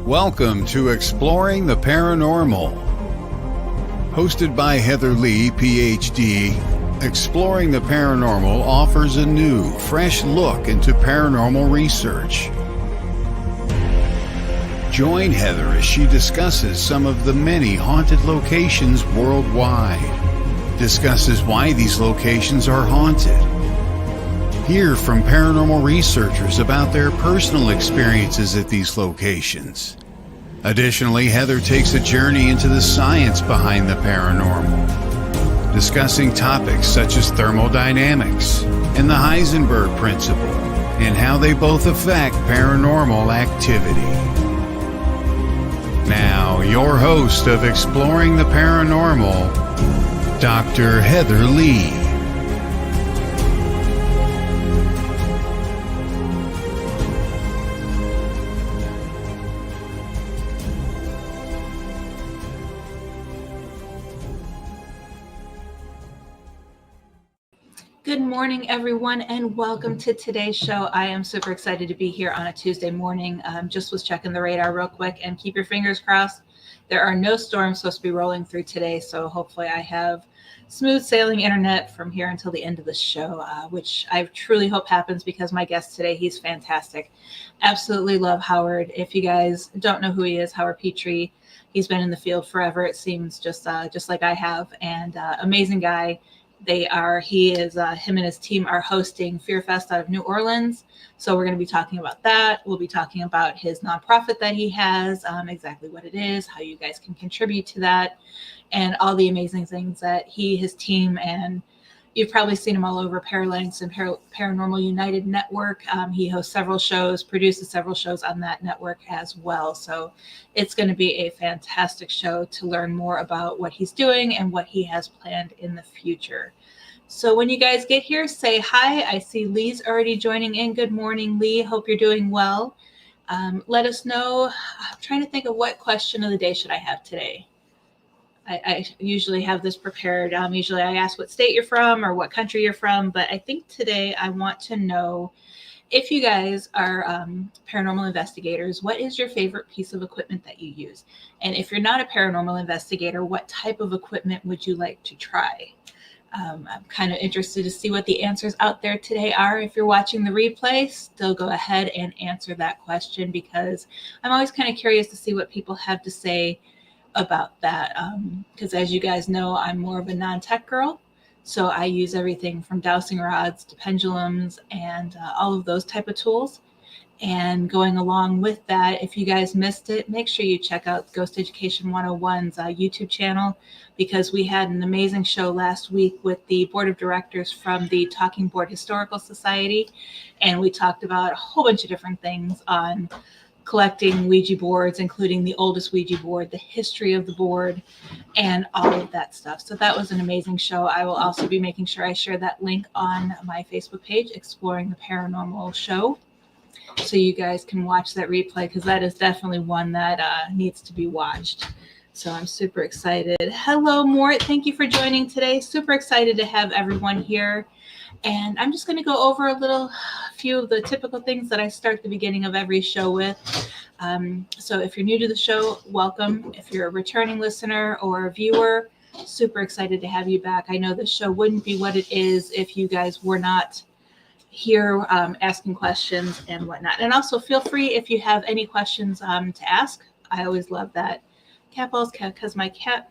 Welcome to Exploring the Paranormal. Hosted by Heather Leigh, PhD, Exploring the Paranormal offers a new, fresh look into paranormal research. Join Heather as she discusses some of the many haunted locations worldwide, discusses why these locations are haunted, hear from paranormal researchers about their personal experiences at these locations. Additionally, Heather takes a journey into the science behind the paranormal, discussing topics such as thermodynamics and the Heisenberg principle and how they both affect paranormal activity. Now, your host of Exploring the Paranormal, Dr. Heather Leigh. Good morning, everyone, and welcome to today's show. I am super excited to be here on a Tuesday morning. Just was checking the radar real quick, and keep your fingers crossed. There are no storms supposed to be rolling through today, so hopefully I have smooth sailing internet from here until the end of the show, which I truly hope happens because my guest today, he's fantastic. Absolutely love Howard. If you guys don't know who he is, Howard Pitre, he's been in the field forever, it seems, just like I have, and amazing guy. Him and his team are hosting Fear Fest out of New Orleans. So we're going to be talking about that. We'll be talking about his nonprofit that he has, exactly what it is, how you guys can contribute to that, and all the amazing things that his team, and you've probably seen him all over Paralanx and Paranormal United Network. He hosts several shows, produces several shows on that network as well. So it's going to be a fantastic show to learn more about what he's doing and what he has planned in the future. So when you guys get here, say hi. I see Lee's already joining in. Good morning, Lee. Hope you're doing well. Let us know. I'm trying to think of what question of the day should I have today. I usually have this prepared. Usually I ask what state you're from or what country you're from, but I think today I want to know if you guys are paranormal investigators, what is your favorite piece of equipment that you use? And if you're not a paranormal investigator, what type of equipment would you like to try? I'm kind of interested to see what the answers out there today are. If you're watching the replay, still go ahead and answer that question because I'm always kind of curious to see what people have to say about that, because as you guys know, I'm more of a non-tech girl, so I use everything from dowsing rods to pendulums and all of those type of tools. And going along with that, if you guys missed it, make sure you check out Ghost Education 101's YouTube channel, because we had an amazing show last week with the board of directors from the Talking Board Historical Society, and we talked about a whole bunch of different things on collecting Ouija boards, including the oldest Ouija board, the history of the board, and all of that stuff. So that was an amazing show. I will also be making sure I share that link on my Facebook page, Exploring the Paranormal Show, so you guys can watch that replay, because that is definitely one that needs to be watched. So I'm super excited. Hello, Mort. Thank you for joining today. Super excited to have everyone here. And I'm just going to go over a few of the typical things that I start the beginning of every show with. So if you're new to the show, welcome. If you're a returning listener or a viewer, super excited to have you back. I know this show wouldn't be what it is if you guys were not here asking questions and whatnot. And also feel free if you have any questions to ask. I always love that. Cat balls, because my cat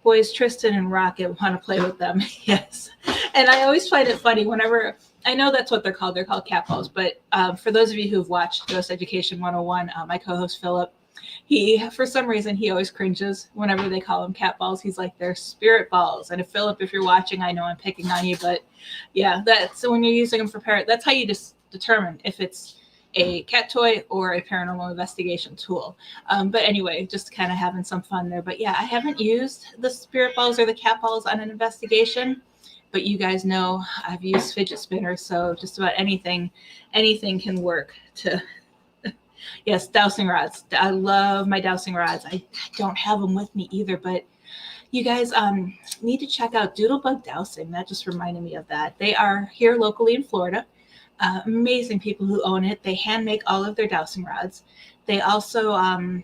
boys, Tristan and Rocket, want to play with them. Yes. And I always find it funny whenever, I know that's what they're called cat balls, but for those of you who've watched Ghost Education 101, my co-host Philip, for some reason, he always cringes whenever they call him cat balls. He's like, they're spirit balls. And if Philip, if you're watching, I know I'm picking on you, but yeah, so when you're using them for that's how you just determine if it's a cat toy or a paranormal investigation tool. But anyway, just kind of having some fun there. But yeah, I haven't used the spirit balls or the cat balls on an investigation, but you guys know I've used fidget spinners, so just about anything can work to. Yes, dowsing rods. I love my dowsing rods. I don't have them with me either, but you guys need to check out Doodlebug Dowsing. That just reminded me of that. They are here locally in Florida. Amazing people who own it. They hand make all of their dowsing rods. They also, and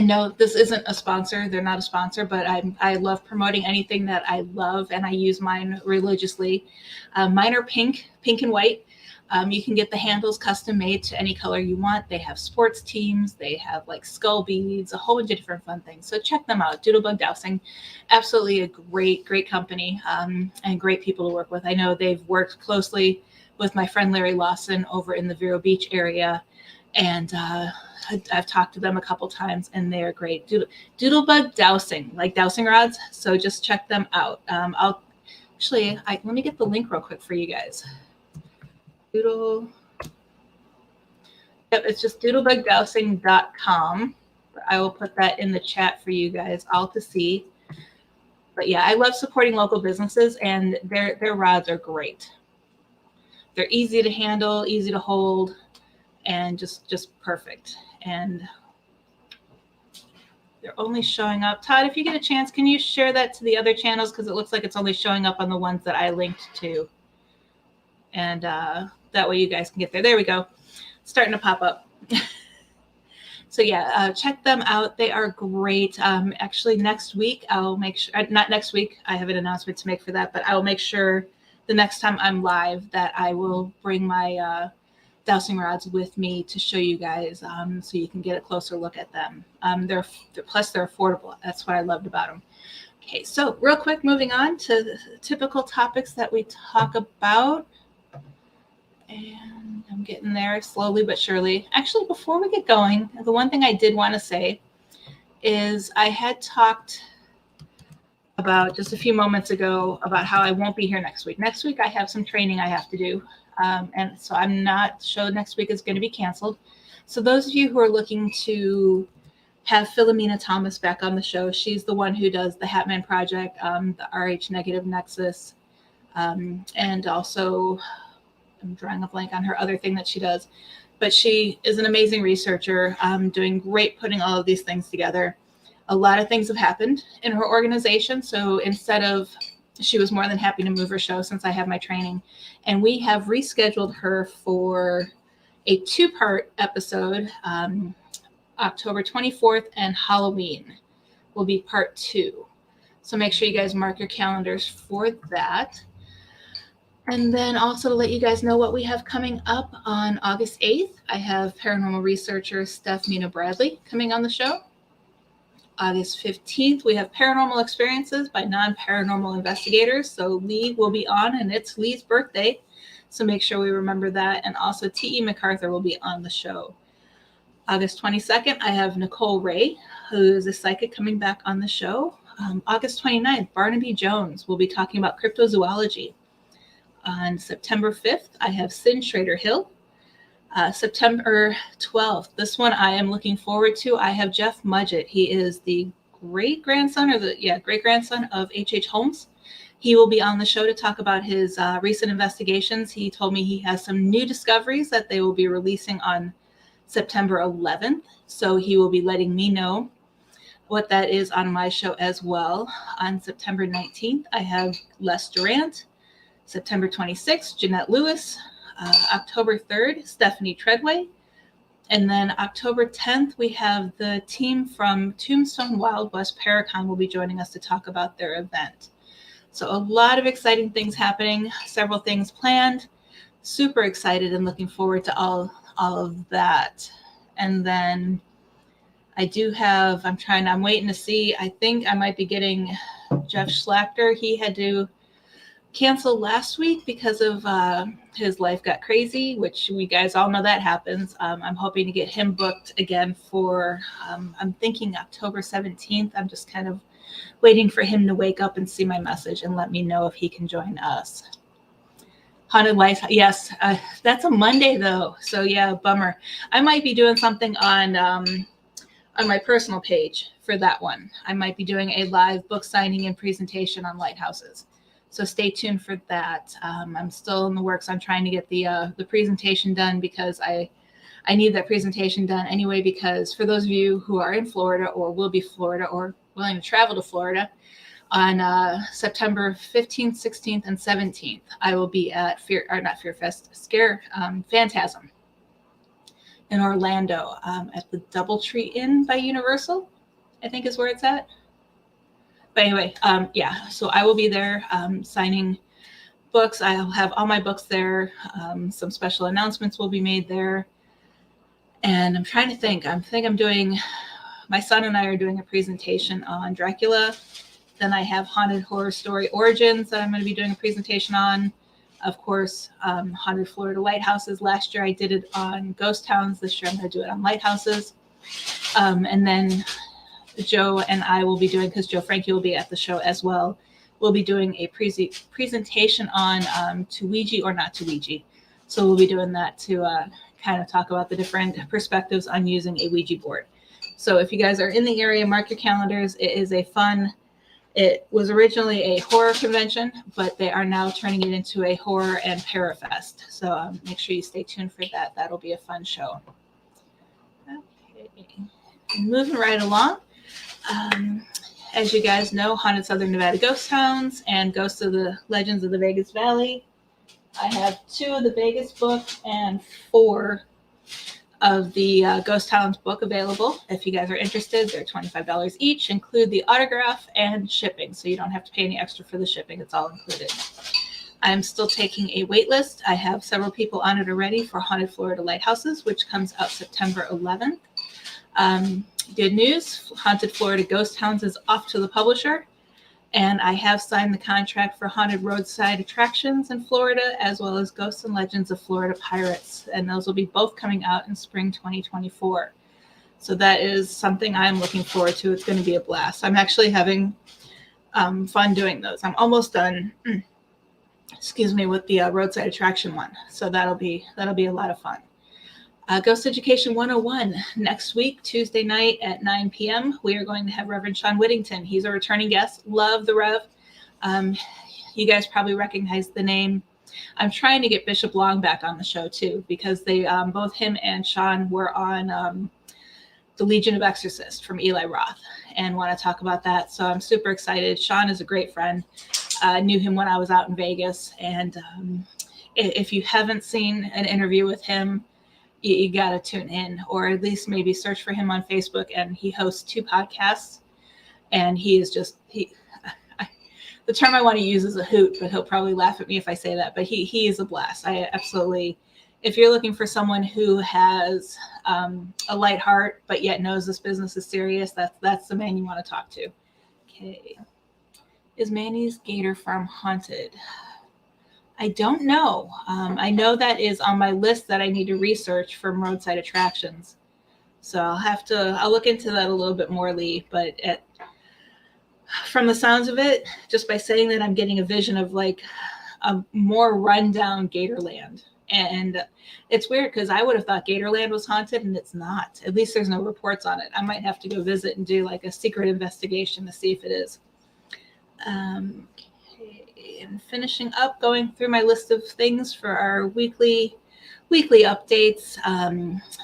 no, this isn't a sponsor. They're not a sponsor, but I love promoting anything that I love, and I use mine religiously. Mine are pink and white. You can get the handles custom made to any color you want. They have sports teams. They have like skull beads, a whole bunch of different fun things. So check them out. Doodlebug Dowsing, absolutely a great company, and great people to work with. I know they've worked closely with my friend Larry Lawson over in the Vero Beach area, and I've talked to them a couple times, and they are great. Doodlebug Dowsing, like dowsing rods. So just check them out. Let me get the link real quick for you guys. Yep, it's just doodlebugdowsing.com. I will put that in the chat for you guys all to see. But yeah, I love supporting local businesses, and their rods are great. They're easy to handle, easy to hold, and just perfect. And they're only showing up. Todd, if you get a chance, can you share that to the other channels? Because it looks like it's only showing up on the ones that I linked to. And that way you guys can get there. There we go. It's starting to pop up. So yeah, check them out. They are great. Actually, next week, I'll make sure, not next week, I have an announcement to make for that, but I will make sure the next time I'm live that I will bring my dowsing rods with me to show you guys, so you can get a closer look at them. Plus they're affordable. That's what I loved about them. Okay, so real quick, moving on to the typical topics that we talk about. And I'm getting there slowly but surely. Actually, before we get going, the one thing I did want to say is I had talked about just a few moments ago about how I won't be here next week. Next week, I have some training I have to do. And so I'm not, show next week is going to be canceled. So those of you who are looking to have Philomena Thomas back on the show, she's the one who does the Hatman Project, the RH Negative Nexus, and also I'm drawing a blank on her other thing that she does, but she is an amazing researcher, doing great putting all of these things together. A lot of things have happened in her organization. So she was more than happy to move her show since I have my training. And we have rescheduled her for a 2-part episode. October 24th and Halloween will be part 2. So make sure you guys mark your calendars for that. And then also to let you guys know what we have coming up on August 8th, I have paranormal researcher Stephanie Bradley coming on the show. August 15th, we have Paranormal Experiences by non-paranormal investigators. So Lee will be on, and it's Lee's birthday. So make sure we remember that. And also T.E. MacArthur will be on the show. August 22nd, I have Nicole Ray, who's a psychic, coming back on the show. August 29th, Barnaby Jones will be talking about cryptozoology. On September 5th, I have Sin Schrader Hill. September 12th, this one I am looking forward to. I have Jeff Mudgett. He is the great-grandson of H.H. Holmes. He will be on the show to talk about his recent investigations. He told me he has some new discoveries that they will be releasing on September 11th. So he will be letting me know what that is on my show as well. On September 19th, I have Les Durant. September 26th, Jeanette Lewis. October 3rd, Stephanie Treadway. And then October 10th, we have the team from Tombstone Wild West Paracon will be joining us to talk about their event. So a lot of exciting things happening, several things planned. Super excited and looking forward to all of that. And then I do have, I'm waiting to see, I think I might be getting Jeff Schlachter. He had to cancel last week because of his life got crazy, which we guys all know that happens. I'm hoping to get him booked again for, I'm thinking October 17th. I'm just kind of waiting for him to wake up and see my message and let me know if he can join us. Haunted Life, yes, that's a Monday though. So yeah, bummer. I might be doing something on my personal page for that one. I might be doing a live book signing and presentation on lighthouses. So stay tuned for that. I'm still in the works. I'm trying to get the presentation done because I need that presentation done anyway, because for those of you who are in Florida or will be Florida or willing to travel to Florida, On September 15th, 16th, and 17th, I will be at Phantasm in Orlando at the Doubletree Inn by Universal, I think is where it's at. But anyway, yeah, so I will be there signing books. I'll have all my books there. Some special announcements will be made there. And I'm trying to think. My son and I are doing a presentation on Dracula. Then I have Haunted Horror Story Origins that I'm going to be doing a presentation on. Of course, Haunted Florida Lighthouses. Last year I did it on ghost towns. This year I'm going to do it on lighthouses. And then Joe and I will be doing, because Joe Frankie will be at the show as well, we'll be doing a presentation on Ouija or not Ouija. So we'll be doing that to kind of talk about the different perspectives on using a Ouija board. So if you guys are in the area, mark your calendars. It was originally a horror convention, but they are now turning it into a horror and parafest. So make sure you stay tuned for that. That'll be a fun show. Okay, moving right along. As you guys know, Haunted Southern Nevada Ghost Towns and Ghosts of the Legends of the Vegas Valley. I have 2 of the Vegas book and 4 of the Ghost Towns book available. If you guys are interested, they're $25 each, include the autograph and shipping, so you don't have to pay any extra for the shipping. It's all included. I'm still taking a wait list. I have several people on it already for Haunted Florida Lighthouses, which comes out September 11th. Good news, Haunted Florida Ghost Towns is off to the publisher, and I have signed the contract for Haunted Roadside Attractions in Florida, as well as Ghosts and Legends of Florida Pirates, and those will be both coming out in spring 2024. So that is something I'm looking forward to. It's going to be a blast. I'm actually having fun doing those. I'm almost done, with the Roadside Attraction one. So that'll be a lot of fun. Ghost Education 101 next week, Tuesday night at 9 p.m. We are going to have Reverend Sean Whittington. He's a returning guest. Love the Rev. You guys probably recognize the name. I'm trying to get Bishop Long back on the show too, because they both him and Sean were on the Legion of Exorcists from Eli Roth and want to talk about that. So I'm super excited. Sean is a great friend. Knew him when I was out in Vegas. And if you haven't seen an interview with him, you got to tune in, or at least maybe search for him on Facebook. And he hosts 2 podcasts, and he is just, the term I want to use is a hoot, but he'll probably laugh at me if I say that, but he is a blast. I absolutely, if you're looking for someone who has a light heart, but yet knows this business is serious, that's the man you want to talk to. Okay. Is Manny's Gator Farm haunted? I don't know. I know that is on my list that I need to research from roadside attractions. So I'll look into that a little bit more, Lee. But from the sounds of it, just by saying that, I'm getting a vision of like a more rundown Gatorland. And it's weird because I would have thought Gatorland was haunted, and it's not. At least there's no reports on it. I might have to go visit and do like a secret investigation to see if it is. And finishing up, going through my list of things for our weekly updates.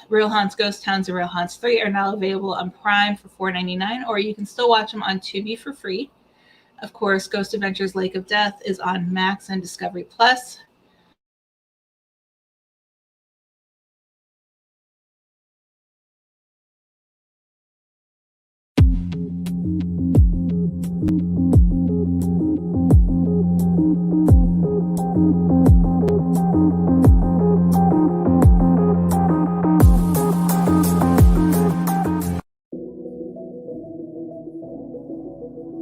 Real Haunts Ghost Towns and Real Haunts 3 are now available on Prime for $4.99, or you can still watch them on Tubi for free. Of course, Ghost Adventures Lake of Death is on Max and Discovery Plus.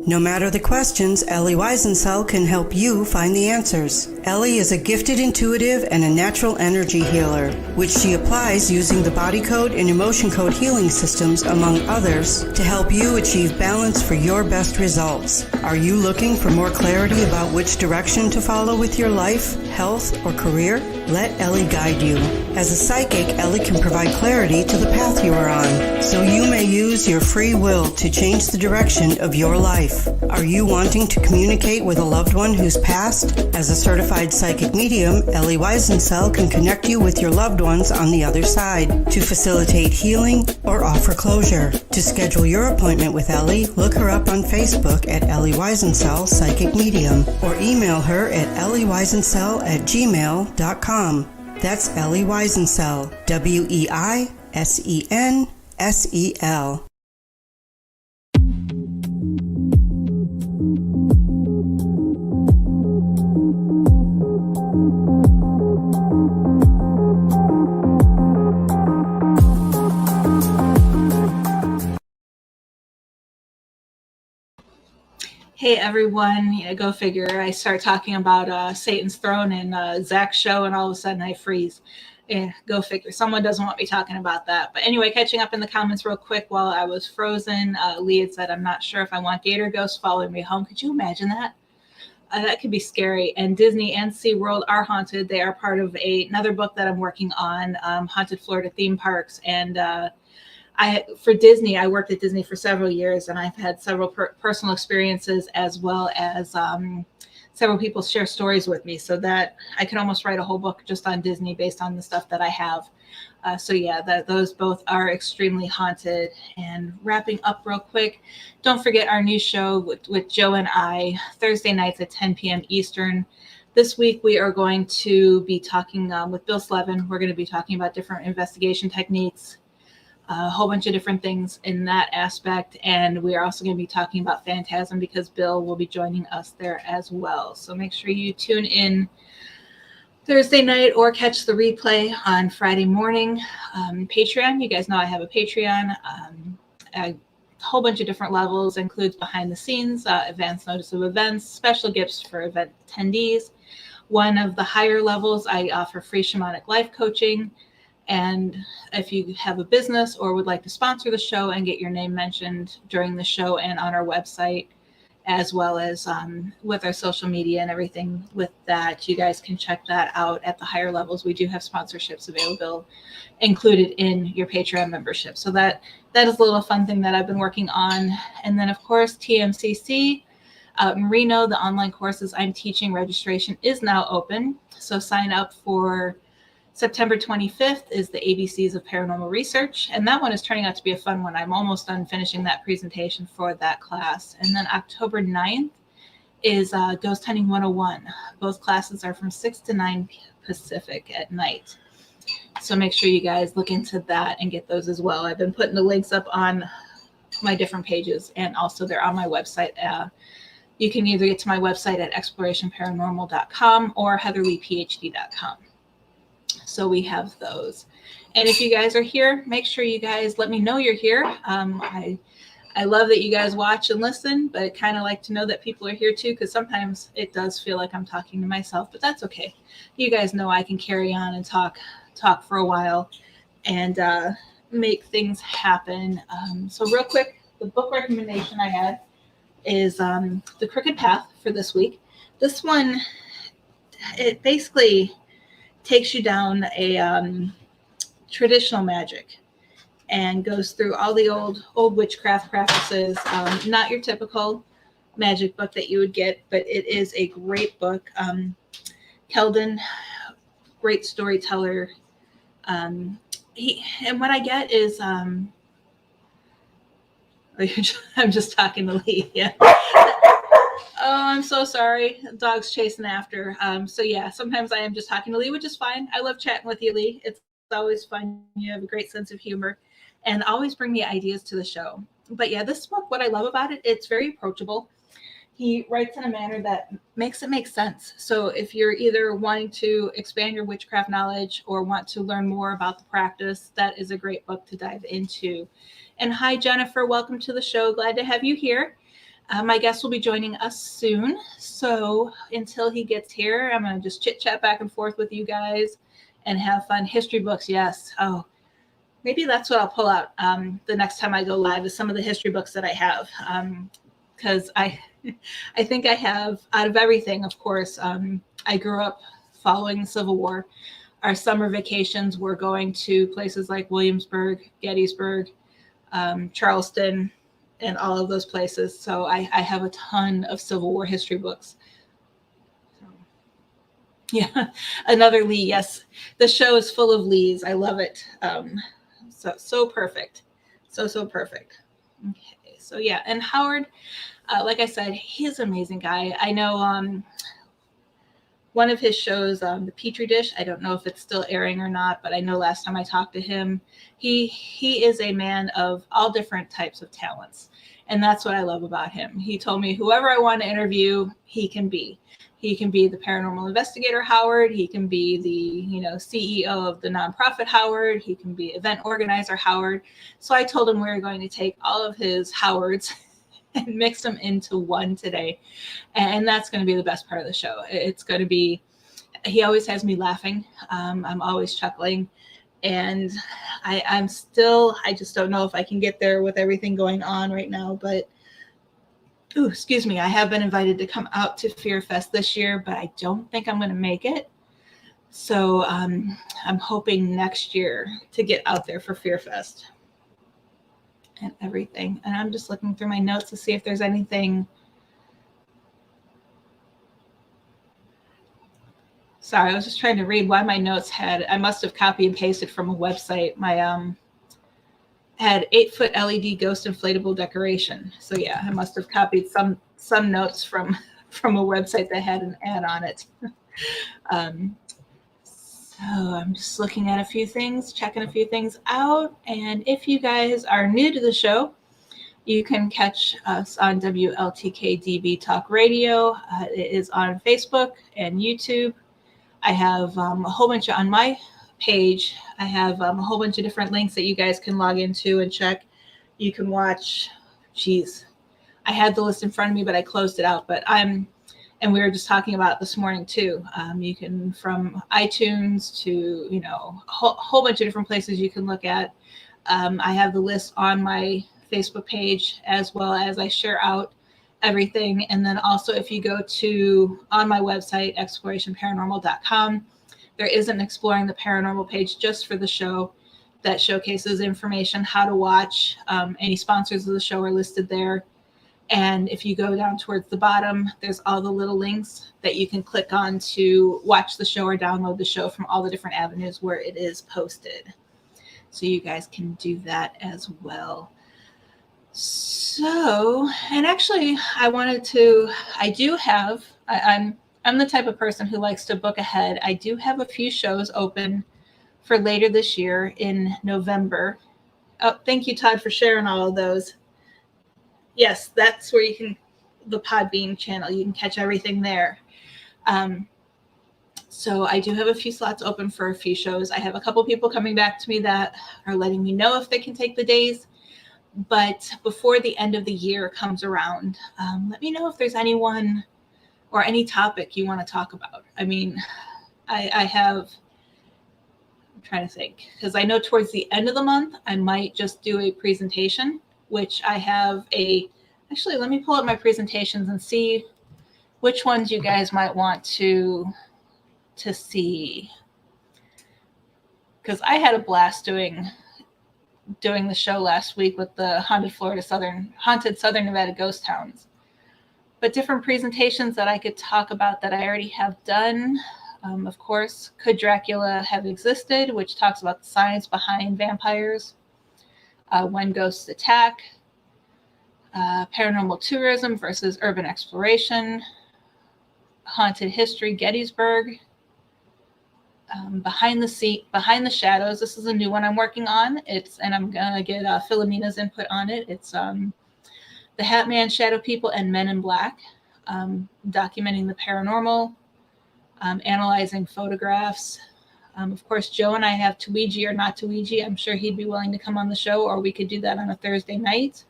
No matter the questions, Ellie Weisensell can help you find the answers. Ellie is a gifted intuitive and a natural energy healer, which she applies using the body code and emotion code healing systems, among others, to help you achieve balance for your best results. Are you looking for more clarity about which direction to follow with your life, health, or career? Let Ellie guide you. As a psychic, Ellie can provide clarity to the path you are on, so you may use your free will to change the direction of your life. Are you wanting to communicate with a loved one who's passed? As a certified psychic medium, Ellie Weisencell can connect you with your loved ones on the other side to facilitate healing or offer closure. To schedule your appointment with Ellie, look her up on Facebook at Ellie Weisencell Psychic Medium or email her at ellieweisensell@gmail.com. That's Ellie Weisencell, Weisensel. Hey everyone, go figure. I start talking about Satan's throne and Zach's show, and all of a sudden I freeze. Yeah, go figure. Someone doesn't want me talking about that. But anyway, catching up in the comments real quick while I was frozen. Lee had said, I'm not sure if I want Gator Ghosts following me home. Could you imagine that? That could be scary. And Disney and SeaWorld are haunted. They are part of another book that I'm working on, Haunted Florida Theme Parks. And for Disney, I worked at Disney for several years, and I've had several personal experiences, as well as several people share stories with me, so that I could almost write a whole book just on Disney based on the stuff that I have. So yeah, those both are extremely haunted. And wrapping up real quick, don't forget our new show with Joe and I, Thursday nights at 10 p.m. Eastern. This week, we are going to be talking with Bill Slevin. We're going to be talking about different investigation techniques, a whole bunch of different things in that aspect. And we are also going to be talking about Phantasm because Bill will be joining us there as well. So make sure you tune in Thursday night or catch the replay on Friday morning. Patreon, you guys know I have a Patreon. A whole bunch of different levels, includes behind the scenes, advance notice of events, special gifts for event attendees. One of the higher levels, I offer free shamanic life coaching. And if you have a business or would like to sponsor the show and get your name mentioned during the show and on our website, as well as with our social media and everything with that, you guys can check that out at the higher levels. We do have sponsorships available included in your Patreon membership. So that is a little fun thing that I've been working on. And then, of course, TMCC out in Reno, the online courses I'm teaching, registration is now open. So sign up for September 25th is the ABCs of Paranormal Research, and that one is turning out to be a fun one. I'm almost done finishing that presentation for that class. And then October 9th is Ghost Hunting 101. Both classes are from 6 to 9 Pacific at night. So make sure you guys look into that and get those as well. I've been putting the links up on my different pages, and also they're on my website. You can either get to my website at explorationparanormal.com or heatherleighphd.com. So we have those. And if you guys are here, make sure you guys let me know you're here. I love that you guys watch and listen, but I kind of like to know that people are here too, because sometimes it does feel like I'm talking to myself, but that's okay. You guys know I can carry on and talk for a while and make things happen. So real quick, the book recommendation I had is The Crooked Path for this week. This one, it basically takes you down a traditional magic and goes through all the old witchcraft practices. Not your typical magic book that you would get, but it is a great book. Keldon, great storyteller. And what I get is, I'm just talking to Lee. Yeah. Oh, I'm so sorry. Dog's chasing after. So yeah, sometimes I am just talking to Lee, which is fine. I love chatting with you, Lee. It's always fun. You have a great sense of humor and always bring me ideas to the show. But yeah, this book, what I love about it, it's very approachable. He writes in a manner that makes it make sense. So if you're either wanting to expand your witchcraft knowledge or want to learn more about the practice, that is a great book to dive into. And hi, Jennifer. Welcome to the show. Glad to have you here. My guest will be joining us soon. So until he gets here, I'm going to just chit chat back and forth with you guys and have fun. History books, yes. Oh, maybe that's what I'll pull out the next time I go live, is some of the history books that I have. Because I think I have, out of everything, of course, I grew up following the Civil War. our summer vacations, we're going to places like Williamsburg, Gettysburg, Charleston, and all of those places. So I have a ton of Civil War history books. Yeah, another Leigh. Yes, the show is full of Leighs. I love it. So perfect, so perfect. Okay, so yeah, and Howard, like I said, he's an amazing guy. I know one of his shows, the Petri Dish. I don't know if it's still airing or not, but I know last time I talked to him, he is a man of all different types of talents, and that's what I love about him. He told me whoever I want to interview, he can be. He can be the paranormal investigator Howard. He can be the CEO of the nonprofit Howard. He can be event organizer Howard. So I told him we were going to take all of his Howards and mix them into one today. And that's going to be the best part of the show. It's going to be, he always has me laughing. I'm always chuckling. And I just don't know if I can get there with everything going on right now. But, excuse me, I have been invited to come out to Fear Fest this year, but I don't think I'm going to make it. So I'm hoping next year to get out there for Fear Fest and everything. And I'm just looking through my notes to see if there's anything. Sorry, I was just trying to read why my notes I must have copied and pasted from a website. My had 8-foot LED ghost inflatable decoration. So yeah, I must have copied some notes from a website that had an ad on it. So I'm just looking at a few things, checking a few things out. And if you guys are new to the show, you can catch us on WLTK-DB Talk Radio. It is on Facebook and YouTube. I have a whole bunch on my page. I have a whole bunch of different links that you guys can log into and check. You can watch. I had the list in front of me, but I closed it out. And we were just talking about it this morning too. You can, from iTunes to a whole bunch of different places you can look at. I have the list on my Facebook page, as well as I share out everything. And then also, if you go on my website, explorationparanormal.com, there is an Exploring the Paranormal page just for the show that showcases information, how to watch. Any sponsors of the show are listed there. And if you go down towards the bottom, there's all the little links that you can click on to watch the show or download the show from all the different avenues where it is posted. So you guys can do that as well. So, and actually I'm the type of person who likes to book ahead. I do have a few shows open for later this year in November. Oh, thank you, Todd, for sharing all of those. Yes, that's where the Podbean channel, you can catch everything there. So I do have a few slots open for a few shows. I have a couple people coming back to me that are letting me know if they can take the days. But before the end of the year comes around, let me know if there's anyone or any topic you want to talk about. I mean, I'm trying to think, because I know towards the end of the month, I might just do a presentation, which I have actually, let me pull up my presentations and see which ones you guys might want to see. Because I had a blast doing the show last week with the haunted Southern Nevada ghost towns. But different presentations that I could talk about that I already have done. Of course, Could Dracula Have Existed, which talks about the science behind vampires. When Ghosts Attack. Paranormal tourism versus urban exploration. Haunted history, Gettysburg. Behind the Shadows. This is a new one I'm working on. And I'm gonna get Philomena's input on it. It's the Hat Man, Shadow People, and Men in Black, documenting the paranormal, analyzing photographs. Of course, Joe and I have Ouija or Not Ouija. I'm sure he'd be willing to come on the show, or we could do that on a Thursday night.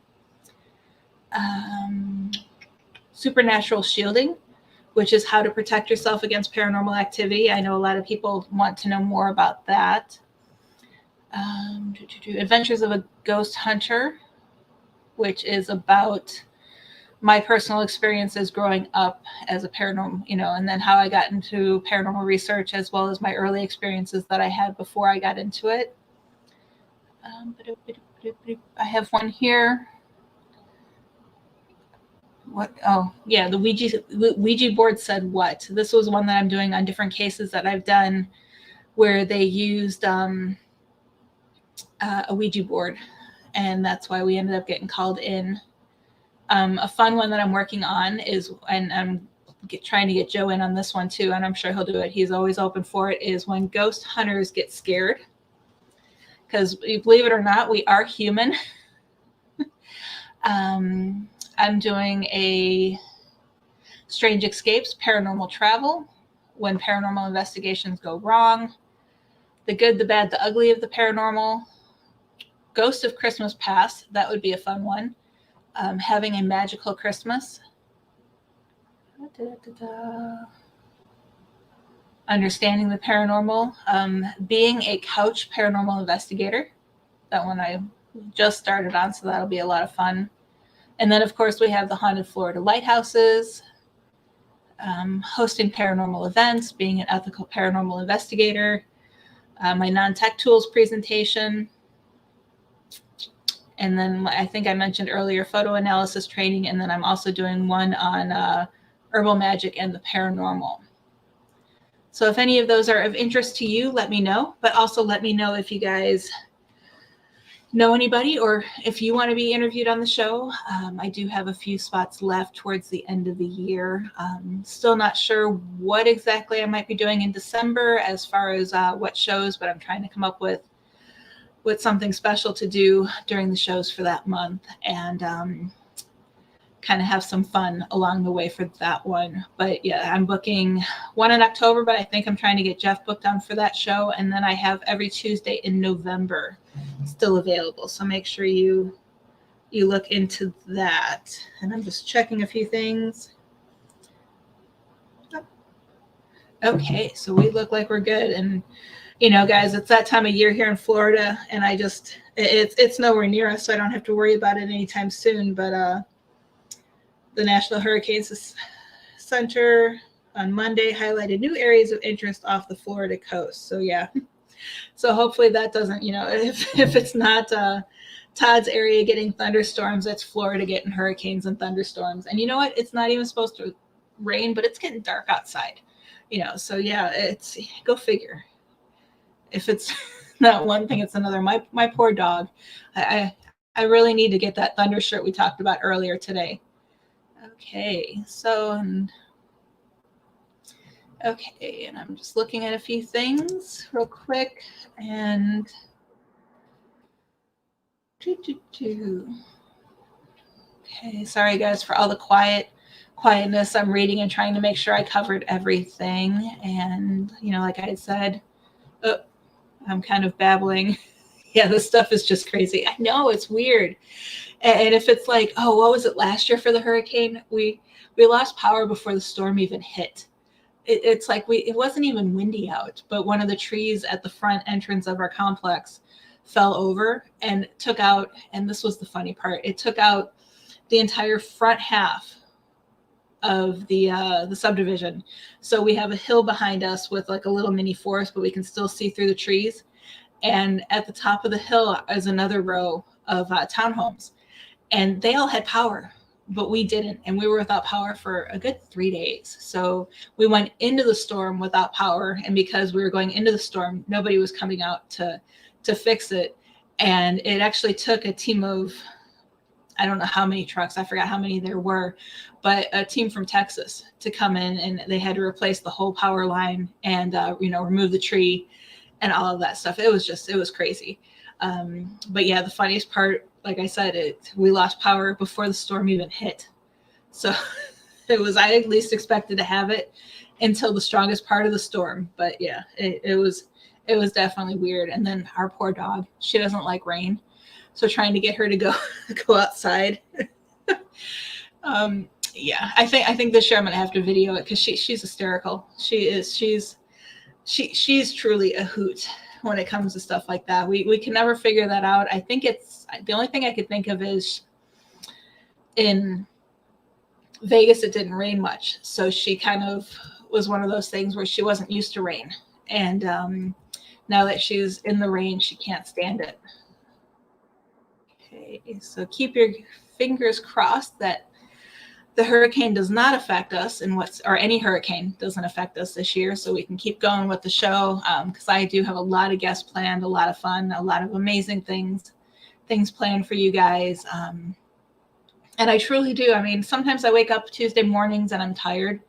Supernatural shielding, which is how to protect yourself against paranormal activity. I know a lot of people want to know more about that. Adventures of a Ghost Hunter, which is about my personal experiences growing up as a paranormal, and then how I got into paranormal research, as well as my early experiences that I had before I got into it. I have one here. What? Oh, yeah, the Ouija board said what? This was one that I'm doing on different cases that I've done where they used a Ouija board, and that's why we ended up getting called in. A fun one that I'm working on is, and I'm trying to get Joe in on this one too, and I'm sure he'll do it. He's always open for it, is when ghost hunters get scared. Because believe it or not, we are human. I'm doing a strange escapes, paranormal travel, when paranormal investigations go wrong, the good, the bad, the ugly of the paranormal, ghost of Christmas past, that would be a fun one. Having a magical Christmas. Understanding the paranormal. Being a couch paranormal investigator. That one I just started on, so that'll be a lot of fun. And then, of course, we have the Haunted Florida Lighthouses. Hosting paranormal events. Being an ethical paranormal investigator. My non-tech tools presentation. And then I think I mentioned earlier photo analysis training. And then I'm also doing one on herbal magic and the paranormal. So if any of those are of interest to you, let me know. But also let me know if you guys know anybody or if you want to be interviewed on the show. I do have a few spots left towards the end of the year. Still not sure what exactly I might be doing in December as far as what shows, but I'm trying to come up with something special to do during the shows for that month, and kind of have some fun along the way for that one. But yeah, I'm booking one in October, but I think I'm trying to get Jeff booked on for that show. And then I have every Tuesday in November still available. So make sure you look into that. And I'm just checking a few things. Okay, so we look like we're good. And guys, it's that time of year here in Florida, and it's nowhere near us, so I don't have to worry about it anytime soon. But the National Hurricanes Center on Monday highlighted new areas of interest off the Florida coast. So yeah, so hopefully that doesn't, if it's not Todd's area getting thunderstorms, that's Florida getting hurricanes and thunderstorms. And you know what? It's not even supposed to rain, but it's getting dark outside. So yeah, it's go figure. If it's not one thing, it's another. My poor dog. I really need to get that thunder shirt we talked about earlier today. Okay, so and I'm just looking at a few things real quick, and okay, sorry guys for all the quietness. I'm reading and trying to make sure I covered everything, and like I had said, I'm kind of babbling. Yeah, this stuff is just crazy. I know, it's weird. And if it's like, oh, what was it last year for the hurricane? We lost power before the storm even hit. It's like it wasn't even windy out, but one of the trees at the front entrance of our complex fell over and took out, and this was the funny part, it took out the entire front half of the subdivision. So we have a hill behind us with like a little mini forest, but we can still see through the trees. And at the top of the hill is another row of townhomes, and they all had power, but we didn't. And we were without power for a good 3 days. So we went into the storm without power. And because we were going into the storm, nobody was coming out to fix it. And it actually took a team of, I don't know how many trucks, I forgot how many there were, but a team from Texas to come in, and they had to replace the whole power line and, remove the tree and all of that stuff. It was crazy. But yeah, the funniest part, like I said, we lost power before the storm even hit. So I at least expected to have it until the strongest part of the storm. But yeah, it was definitely weird. And then our poor dog, she doesn't like rain. So trying to get her to go outside. Yeah, I think this year I'm gonna have to video it because she's hysterical. She's truly a hoot when it comes to stuff like that. We can never figure that out. I think it's the only thing I could think of is in Vegas, it didn't rain much. So she kind of was one of those things where she wasn't used to rain. And now that she's in the rain, she can't stand it. Okay, so keep your fingers crossed that the hurricane does not affect us, or any hurricane doesn't affect us this year, so we can keep going with the show, because I do have a lot of guests planned, a lot of fun, a lot of amazing things planned for you guys. And I truly do. I mean, sometimes I wake up Tuesday mornings and I'm tired.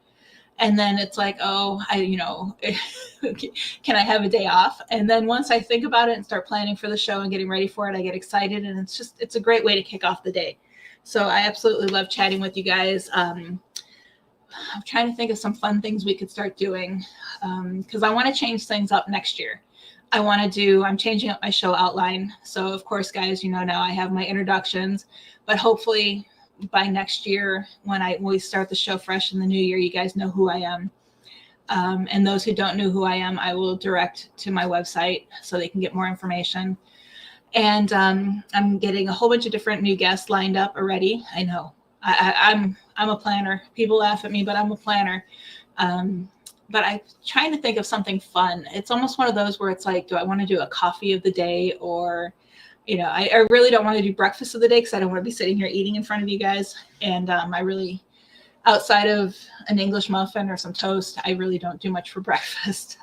And then it's like, oh, can I have a day off? And then once I think about it and start planning for the show and getting ready for it, I get excited. And it's a great way to kick off the day. So I absolutely love chatting with you guys. I'm trying to think of some fun things we could start doing, because I want to change things up next year. I'm changing up my show outline. So of course, guys, now I have my introductions, but hopefully by next year, when we start the show fresh in the new year, you guys know who I am. And those who don't know who I am, I will direct to my website so they can get more information. And I'm getting a whole bunch of different new guests lined up already. I know I'm a planner. People laugh at me, but I'm a planner. But I'm trying to think of something fun. It's almost one of those where it's like, do I want to do a coffee of the day, or I really don't want to do breakfast of the day because I don't want to be sitting here eating in front of you guys. And I really, outside of an English muffin or some toast, I really don't do much for breakfast.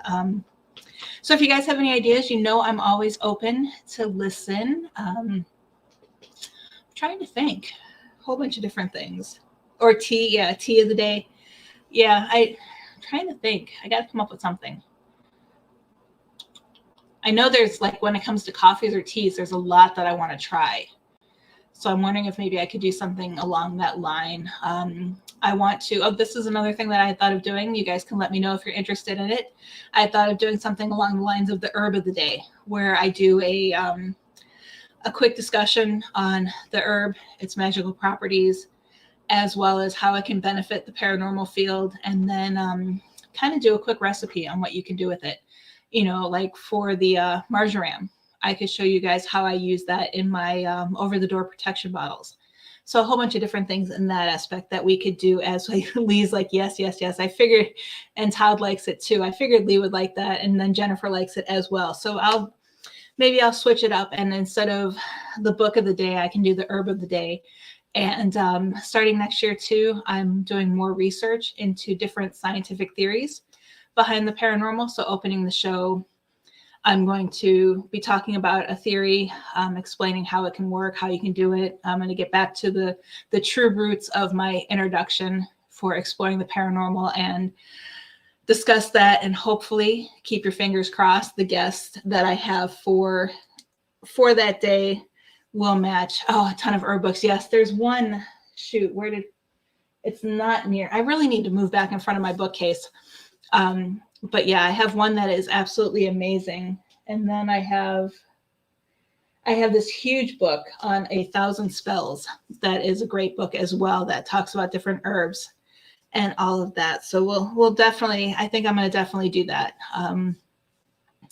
So if you guys have any ideas, I'm always open to listen. I'm trying to think, a whole bunch of different things. Or tea of the day. Yeah, I'm trying to think. I got to come up with something. I know there's, like, when it comes to coffees or teas, there's a lot that I want to try. So I'm wondering if maybe I could do something along that line. This is another thing that I thought of doing. You guys can let me know if you're interested in it. I thought of doing something along the lines of the herb of the day, where I do a quick discussion on the herb, its magical properties, as well as how it can benefit the paranormal field, and then kind of do a quick recipe on what you can do with it. Like for the marjoram, I could show you guys how I use that in my over-the-door protection bottles. So a whole bunch of different things in that aspect that we could do. As Lee's like, yes. I figured, and Todd likes it too. I figured Lee would like that, and then Jennifer likes it as well. So I'll switch it up, and instead of the book of the day, I can do the herb of the day. And starting next year too, I'm doing more research into different scientific theories behind the paranormal. So opening the show, I'm going to be talking about a theory, explaining how it can work, how you can do it. I'm going to get back to the true roots of my introduction for exploring the paranormal and discuss that, and hopefully, keep your fingers crossed, the guests that I have for that day will match. Oh, a ton of herb books. Yes, there's one. Shoot, it's not near. I really need to move back in front of my bookcase. But yeah, I have one that is absolutely amazing. And then I have this huge book on 1,000 spells. That is a great book as well, that talks about different herbs and all of that. So we'll definitely, I think I'm going to definitely do that.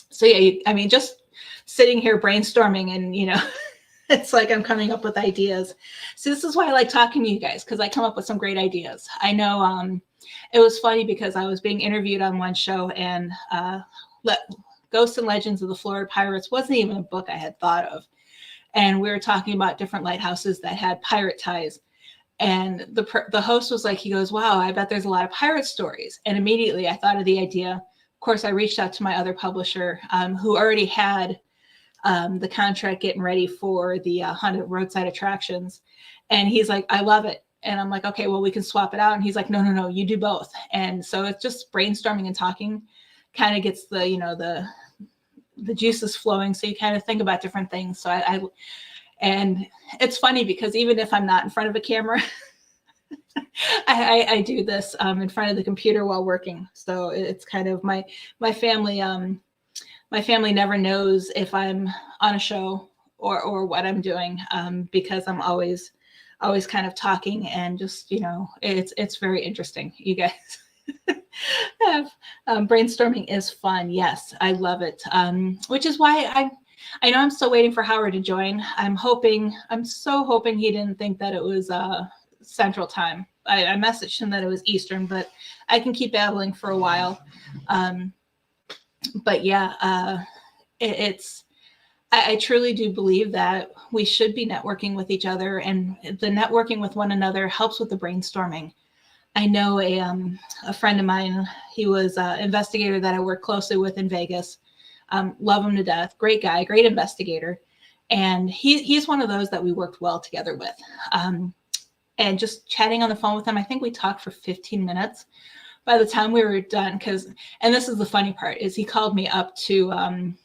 So yeah, just sitting here brainstorming, and it's like I'm coming up with ideas. So this is why I like talking to you guys, because I come up with some great ideas. I know it was funny because I was being interviewed on one show, and Ghosts and Legends of the Florida Pirates wasn't even a book I had thought of. And we were talking about different lighthouses that had pirate ties. And the host was like, he goes, wow, I bet there's a lot of pirate stories. And immediately I thought of the idea. Of course, I reached out to my other publisher, who already had the contract getting ready for the haunted roadside attractions. And he's like, I love it. And I'm like, okay, well, we can swap it out. And he's like, no, you do both. And so it's just brainstorming and talking kind of gets the juices flowing. So you kind of think about different things. So and it's funny because even if I'm not in front of a camera, I do this in front of the computer while working. So it's kind of my family. My family never knows if I'm on a show or what I'm doing, because I'm always kind of talking, and just, it's very interesting. You guys brainstorming is fun. Yes, I love it. Which is why I know I'm still waiting for Howard to join. I'm so hoping he didn't think that it was Central Time. I messaged him that it was Eastern, but I can keep babbling for a while. But yeah, I truly do believe that we should be networking with each other, and the networking with one another helps with the brainstorming. I know a friend of mine, he was an investigator that I work closely with in Vegas. Love him to death. Great guy, great investigator. And he's one of those that we worked well together with. And just chatting on the phone with him, I think we talked for 15 minutes. By the time we were done, and this is the funny part, is he called me up to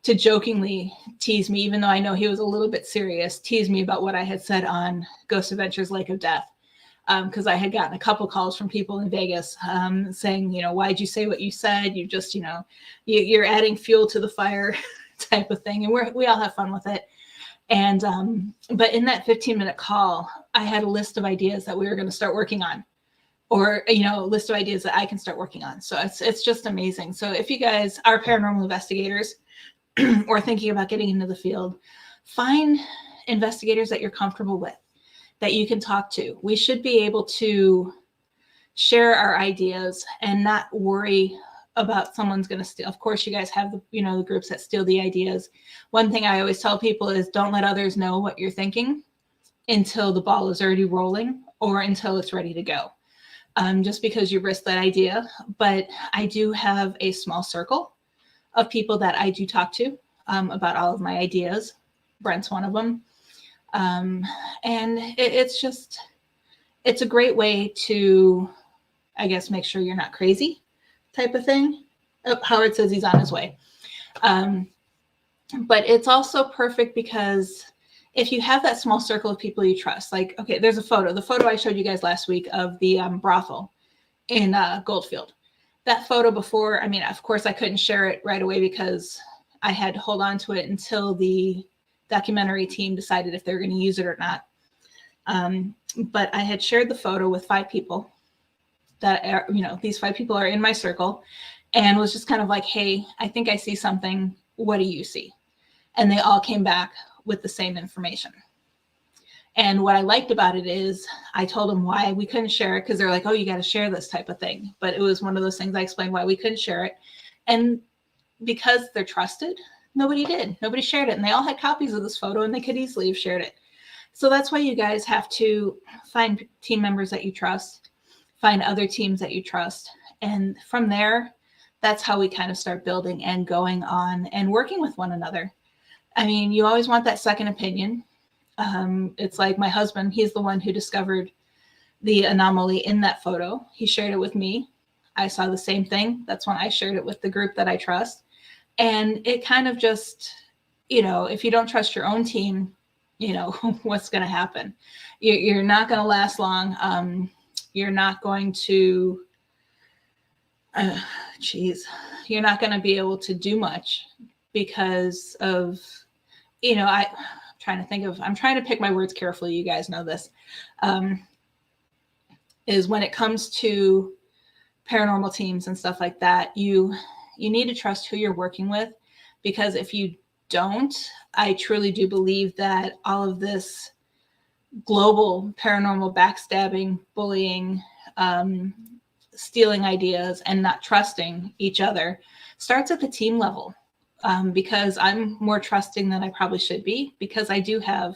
jokingly tease me, even though I know he was a little bit serious, tease me about what I had said on Ghost Adventures Lake of Death. Because I had gotten a couple calls from people in Vegas saying, why'd you say what you said? You just, you're adding fuel to the fire type of thing. And we all have fun with it. And, but in that 15-minute call, I had a list of ideas that we were going to start working on, or, a list of ideas that I can start working on. So it's just amazing. So if you guys are paranormal investigators or thinking about getting into the field, find investigators that you're comfortable with, that you can talk to. We should be able to share our ideas and not worry about someone's going to steal. Of course, you guys have the groups that steal the ideas. One thing I always tell people is don't let others know what you're thinking until the ball is already rolling or until it's ready to go. Just because you risk that idea. But I do have a small circle of people that I do talk to about all of my ideas. Brent's one of them. And it's a great way to, I guess, make sure you're not crazy type of thing. Oh, Howard says he's on his way. But it's also perfect because if you have that small circle of people you trust, like, okay, there's the photo I showed you guys last week of the brothel in Goldfield. That photo before, of course I couldn't share it right away because I had to hold on to it until the documentary team decided if they're going to use it or not. But I had shared the photo with 5 people that are, these 5 people are in my circle, and was just kind of like, hey, I think I see something. What do you see? And they all came back with the same information. And what I liked about it is I told them why we couldn't share it, because they're like, oh, you got to share this type of thing. But it was one of those things I explained why we couldn't share it. And because they're trusted, nobody did. Nobody shared it. And they all had copies of this photo and they could easily have shared it. So that's why you guys have to find team members that you trust, find other teams that you trust. And from there, that's how we kind of start building and going on and working with one another. You always want that second opinion. It's like my husband, he's the one who discovered the anomaly in that photo. He shared it with me. I saw the same thing. That's when I shared it with the group that I trust. And it kind of just, if you don't trust your own team, what's going to happen? You're not going to last long. You're not going to, you're not going to be able to do much because of, I'm trying to pick my words carefully. You guys know this, is when it comes to paranormal teams and stuff like that, you need to trust who you're working with, because if you don't, I truly do believe that all of this global paranormal backstabbing, bullying, stealing ideas, and not trusting each other starts at the team level. Because I'm more trusting than I probably should be, because I do have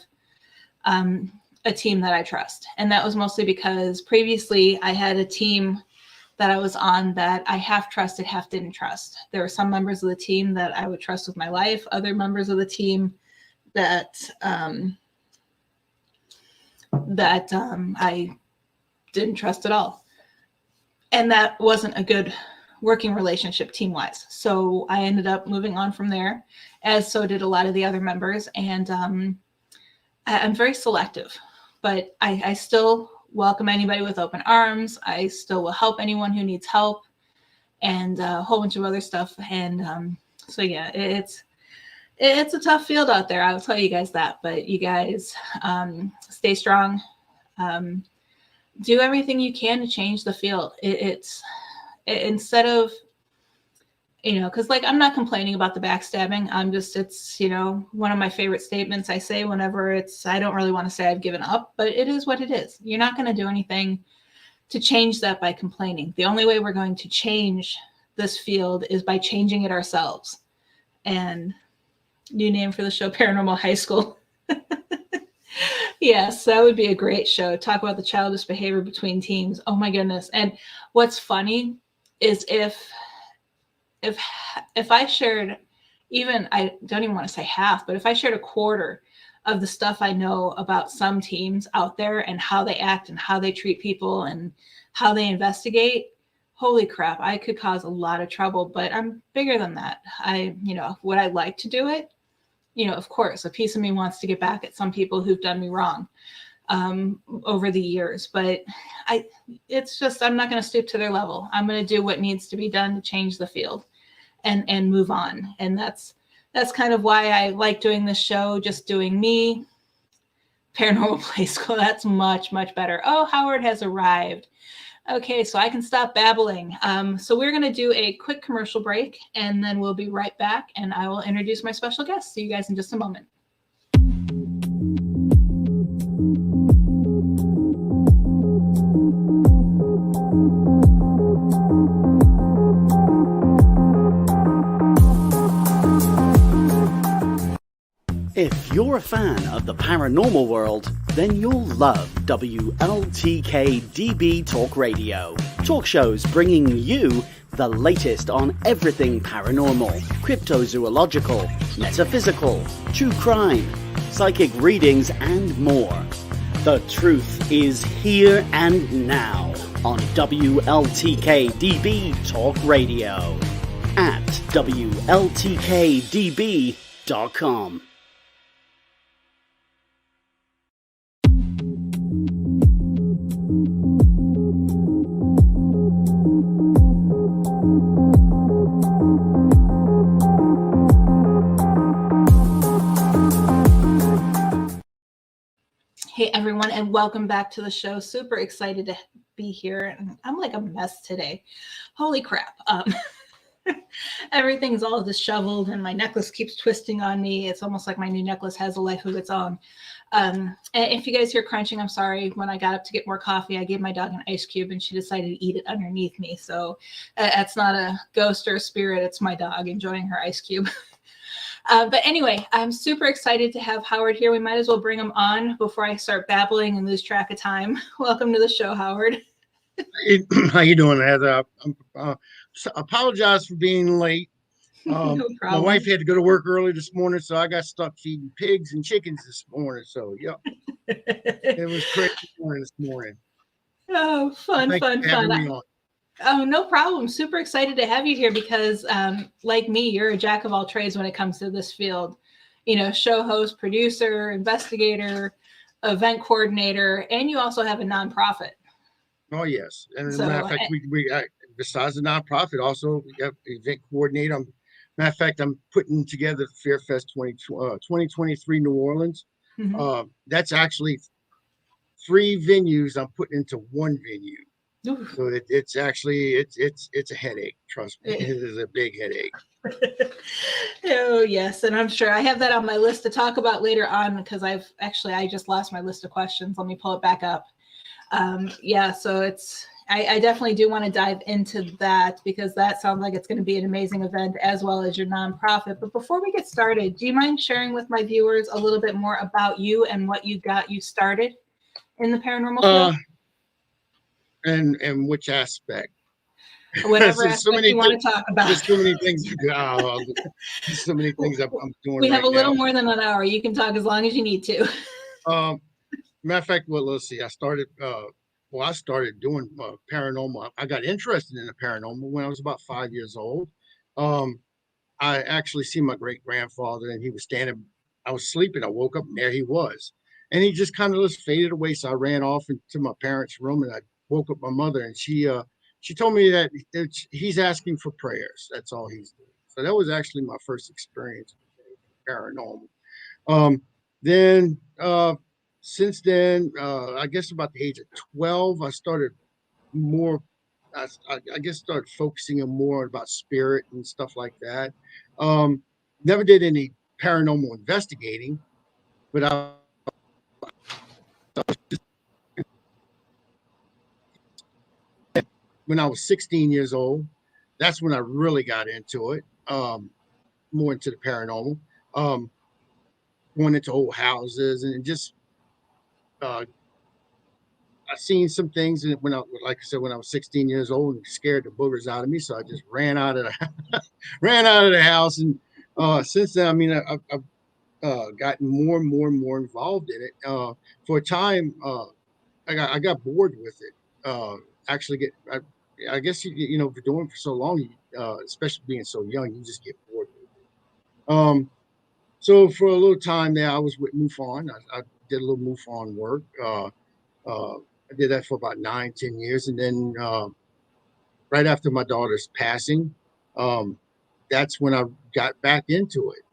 a team that I trust. And that was mostly because previously I had a team that I was on that I half trusted, half didn't trust. There were some members of the team that I would trust with my life, other members of the team that I didn't trust at all. And that wasn't a good working relationship team-wise. So I ended up moving on from there, as so did a lot of the other members. And I'm very selective, but I still welcome anybody with open arms. I still will help anyone who needs help, and a whole bunch of other stuff. And so yeah, it's a tough field out there. I'll tell you guys that, but you guys stay strong. Do everything you can to change the field. Instead of, because like I'm not complaining about the backstabbing. It's one of my favorite statements I say whenever I don't really want to say I've given up, but it is what it is. You're not going to do anything to change that by complaining. The only way we're going to change this field is by changing it ourselves. And new name for the show, Paranormal High School. Yes, that would be a great show. Talk about the childish behavior between teams. Oh my goodness. And what's funny is if I shared, even, I don't even want to say half, but if I shared a quarter of the stuff I know about some teams out there and how they act and how they treat people and how they investigate, holy crap, I could cause a lot of trouble, but I'm bigger than that. Would I like to do it? Of course, a piece of me wants to get back at some people who've done me wrong over the years, but I'm not going to stoop to their level. I'm going to do what needs to be done to change the field and move on. And that's kind of why I like doing this show, just doing me. Paranormal Play School, that's much, much better. Oh, Howard has arrived. Okay, so I can stop babbling. So we're going to do a quick commercial break, and then we'll be right back, and I will introduce my special guest. See you guys in just a moment. If you're a fan of the paranormal world, then you'll love WLTK DB Talk Radio. Talk shows bringing you the latest on everything paranormal, cryptozoological, metaphysical, true crime, psychic readings, and more. The truth is here and now on WLTK DB Talk Radio at WLTKDB.com. Hey everyone, and welcome back to the show. Super excited to be here. I'm like a mess today. Holy crap. Everything's all disheveled and my necklace keeps twisting on me. It's almost like my new necklace has a life of its own. And if you guys hear crunching, I'm sorry. When I got up to get more coffee, I gave my dog an ice cube and she decided to eat it underneath me. So that's not a ghost or a spirit. It's my dog enjoying her ice cube. But anyway, I'm super excited to have Howard here. We might as well bring him on before I start babbling and lose track of time. Welcome to the show, Howard. How you doing, Heather? Apologize for being late. No problem. My wife had to go to work early this morning, so I got stuck feeding pigs and chickens this morning. So, yeah, it was crazy morning this morning. Oh, fun. Oh, no problem. Super excited to have you here because, like me, you're a jack of all trades when it comes to this field. Show host, producer, investigator, event coordinator, and you also have a nonprofit. Oh, yes. And as a matter of fact, we besides the nonprofit, also we have event coordinator. Matter of fact, I'm putting together FairFest 2023 New Orleans. Mm-hmm. That's actually 3 venues I'm putting into one venue. Ooh. So it's actually it's a headache. Trust me, it is a big headache. Oh yes, and I'm sure I have that on my list to talk about later on because I just lost my list of questions. Let me pull it back up. So I definitely do want to dive into that because that sounds like it's going to be an amazing event as well as your nonprofit. But before we get started, do you mind sharing with my viewers a little bit more about you and what you got you started in the paranormal field? And which aspect? Whatever aspect you want to talk about. There's so many things. There's so many things I'm doing. We have a little more than an hour. You can talk as long as you need to. Matter of fact, well, let's see. I started doing paranormal. I got interested in the paranormal when I was about 5 years old. I actually see my great grandfather, and he was standing. I was sleeping. I woke up, and there he was, and he just kind of just faded away. So I ran off into my parents' room, and I woke up my mother, and she told me that he's asking for prayers. That's all he's doing. So that was actually my first experience with paranormal. Then since then, I guess about the age of 12, I started more. I guess started focusing on more about spirit and stuff like that. Never did any paranormal investigating, but when I was 16 years old, that's when I really got into it, more into the paranormal. Um, Going into old houses and just uh, I seen some things when like I said, when I was 16 years old and scared the boogers out of me. So I just ran out of the ran out of the house. And since then, I mean, I've gotten more and more and more involved in it. For a time, I got bored with it. Actually, I guess for doing it for so long, especially being so young, you just get bored with it. So for a little time there, I was with MUFON. I did a little MUFON work. I did that for about 9, 10 years, and then right after my daughter's passing, um, that's when I got back into it.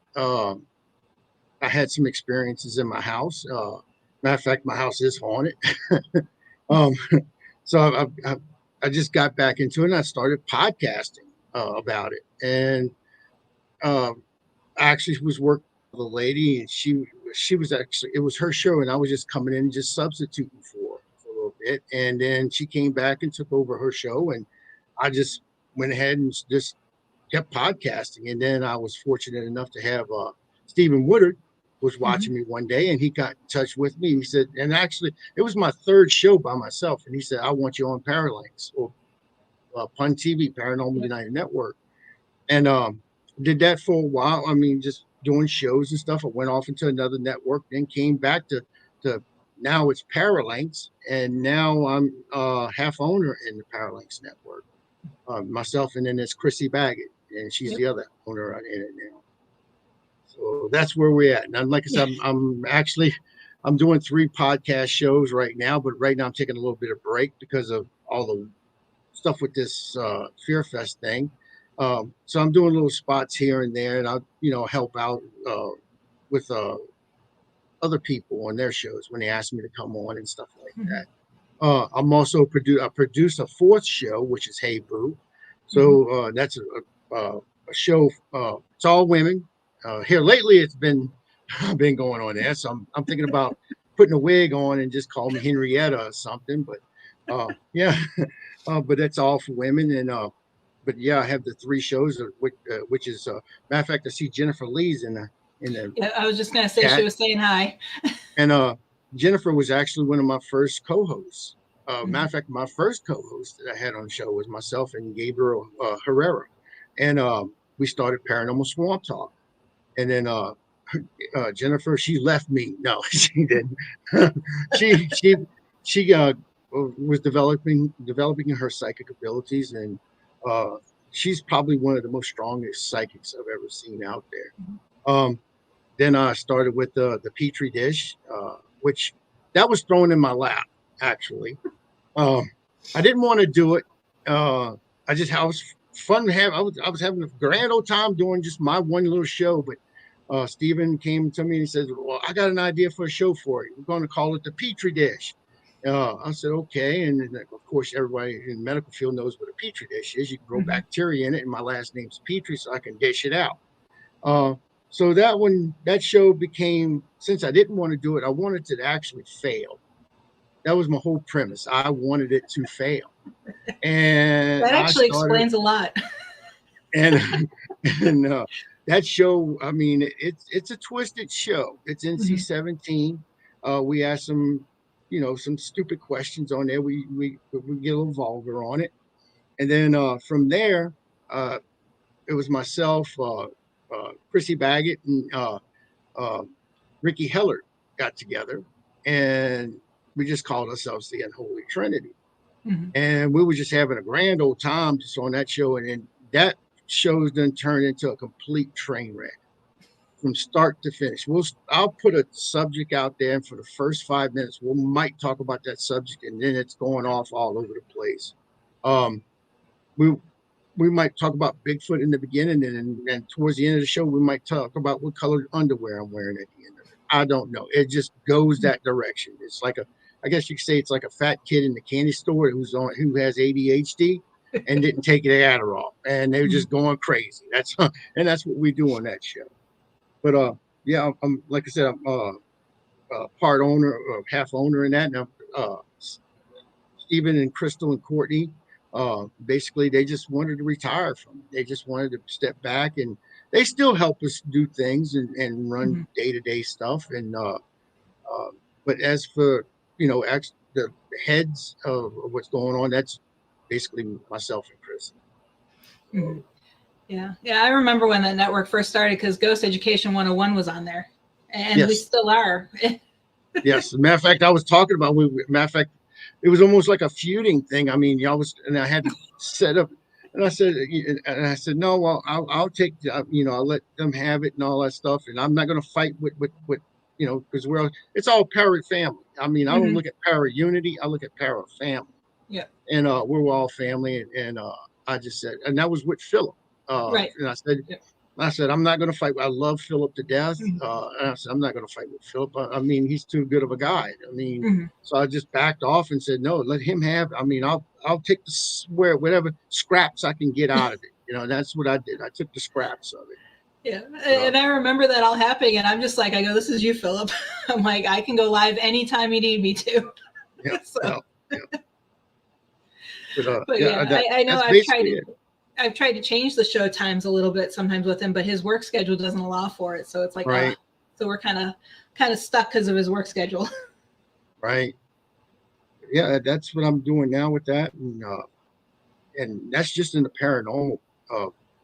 I had some experiences in my house. Matter of fact, my house is haunted. um, so I just got back into it, and I started podcasting about it. And I actually was working with a lady, and she was actually, it was her show, and I was just coming in and just substituting for her for a little bit. And then she came back and took over her show, and I just went ahead and just kept podcasting. And then I was fortunate enough to have Stephen Woodard was watching me one day, and he got in touch with me. He said, and actually it was my third show by myself, and he said, I want you on Paralinks or Pun TV, Paranormal United Network. And did that for a while. I mean, just doing shows and stuff. I went off into another network, then came back to now it's Paralinks, and now I'm half owner in the Paralinks network. Myself, and then there's Chrissy Baggett, and she's the other owner in it now. So that's where we're at. And like I said, I'm doing 3 podcast shows right now, but right now I'm taking a little bit of break because of all the stuff with this Fear Fest thing. So I'm doing little spots here and there, and I'll help out with other people on their shows when they ask me to come on and stuff like that. I'm also I produce a 4th show, which is Hey Boo. So that's a show. It's all women. Here lately, it's been going on there. So I'm thinking about putting a wig on and just call me Henrietta or something. But yeah, but that's all for women. And but yeah, I have the 3 shows, which is matter of fact, I see Jennifer Lee's in the. Yeah, I was just gonna say she was saying hi. And Jennifer was actually one of my first co-hosts. Matter of fact, my first co-host that I had on the show was myself and Gabriel Herrera, and we started Paranormal Swamp Talk. And then Jennifer, she left me. No, she didn't. she was developing her psychic abilities, and she's probably one of the most strongest psychics I've ever seen out there. Then I started with the Petri dish, which that was thrown in my lap, actually. I didn't want to do it. I was fun to have. I was having a grand old time doing just my one little show, but Stephen came to me and said, well, I got an idea for a show for you. We're going to call it the Petri dish. I said, okay. And then, of course, everybody in the medical field knows what a Petri dish is. You can grow bacteria in it, and my last name's Petri, so I can dish it out. So that show became, since I didn't want to do it, I wanted it to actually fail. That was my whole premise. I wanted it to fail. And that actually explains a lot. And that show, I mean, it's a twisted show. It's NC-17. We asked some stupid questions on there. We get a little vulgar on it. And then from there, it was myself, Chrissy Baggett, and Ricky Hellert got together, and we just called ourselves the Unholy Trinity. And we were just having a grand old time just on that show. And then that show's then turned into a complete train wreck from start to finish. I'll put a subject out there, and for the first 5 minutes, we might talk about that subject, and then it's going off all over the place. We might talk about Bigfoot in the beginning, and towards the end of the show, we might talk about what colored underwear I'm wearing at the end of it. I don't know. It just goes that direction. It's like I guess you could say it's like a fat kid in the candy store who has ADHD. and didn't take their Adderall, and they were just going crazy. That's what we do on that show. But yeah, I'm like I said, I'm part owner or half owner in that. And Stephen and Crystal and Courtney, basically they just wanted to retire from it. They just wanted to step back, and they still help us do things and run day-to-day stuff. And but as for the heads of what's going on, that's basically myself and Chris. Mm-hmm. Yeah, I remember when that network first started, because Ghost Education 101 was on there, and Yes. we still are. Yes, as a matter of fact, I was talking about. Matter of fact, it was almost like a feuding thing. I mean, and I had to set up, and I said, no, well, I'll take, I'll let them have it and all that stuff, and I'm not going to fight with because it's all para family. I mean, I don't look at para unity, I look at para family. Yeah. And we're all family, and I just said, and that was with Philip. Right. And I said, I'm not going to fight. I love Philip to death. And I said, I'm not going to fight with Philip. I mean, he's too good of a guy. I mean, so I just backed off and said, no, let him have. I mean, I'll take whatever scraps I can get out of it. That's what I did. I took the scraps of it. Yeah. And I remember that all happening, and I'm just like, I go, this is you, Philip. I'm like, I can go live anytime you need me to. Yeah. So. Yeah. But I know I've tried to change the show times a little bit sometimes with him, but his work schedule doesn't allow for it. So it's like, right. So we're kind of stuck because of his work schedule. Right. Yeah, that's what I'm doing now with that, and that's just in the paranormal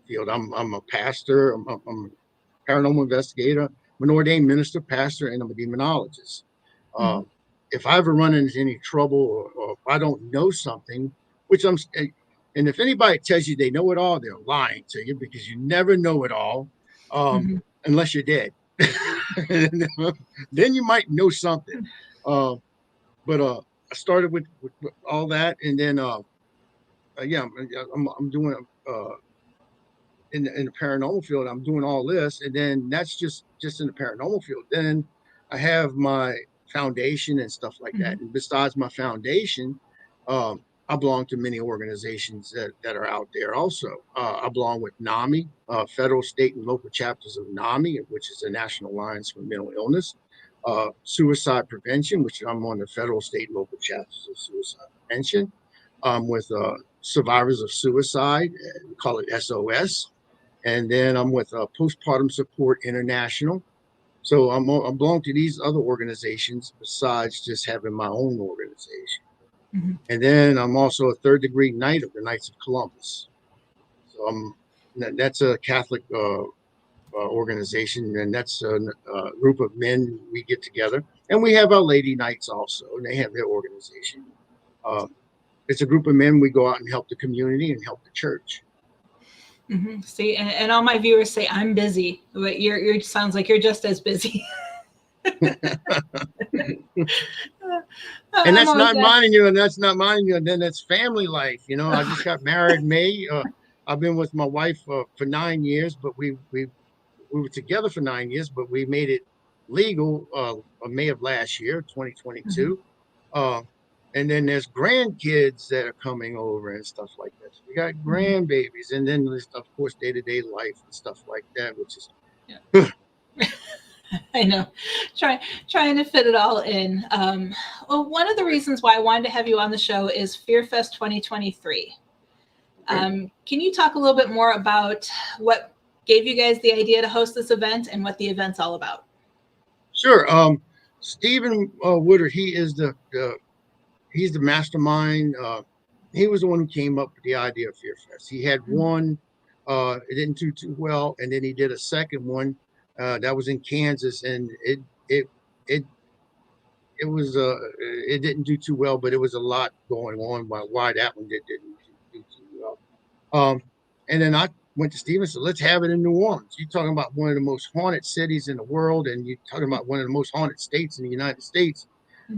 field. I'm a pastor. I'm a paranormal investigator. I'm an ordained minister, pastor, and I'm a demonologist. If I ever run into any trouble, or if I don't know something, and if anybody tells you they know it all, they're lying to you, because you never know it all, unless you're dead. Then you might know something. But I started with all that, and then I'm doing in the paranormal field. I'm doing all this, and then that's just in the paranormal field. Then I have my foundation and stuff like that. And besides my foundation, I belong to many organizations that are out there also. I belong with NAMI, federal, state, and local chapters of NAMI, which is the National Alliance for Mental Illness. Suicide prevention, which I'm on the federal, state, and local chapters of suicide prevention. With survivors of suicide, we call it SOS. And then I'm with Postpartum Support International. So I belong to these other organizations besides just having my own organization. And then I'm also a third degree Knight of the Knights of Columbus. So that's a Catholic organization, and that's a group of men. We get together, and we have our Lady Knights also, and they have their organization. It's a group of men. We go out and help the community and help the church. See, and all my viewers say I'm busy, but you're sounds like you're just as busy. And that's not minding you, and then that's family life. I just got married in May. I've been with my wife for 9 years, but we were together for 9 years, but we made it legal May of last year, 2022. And then there's grandkids that are coming over and stuff like that. So we got grandbabies, and then there's, of course, day-to-day life and stuff like that, which is I know, trying to fit it all in. Well, one of the reasons why I wanted to have you on the show is FearFest 2023. Can you talk a little bit more about what gave you guys the idea to host this event and what the event's all about? Sure. Stephen Woodard, he's the mastermind. He was the one who came up with the idea of FearFest. He had one, it didn't do too well, and then he did a second one that was in Kansas, and it didn't do too well, but it was a lot going on why that one didn't do too well. And then I went to Stephen and said, let's have it in New Orleans. You're talking about one of the most haunted cities in the world, and you're talking about one of the most haunted states in the United States.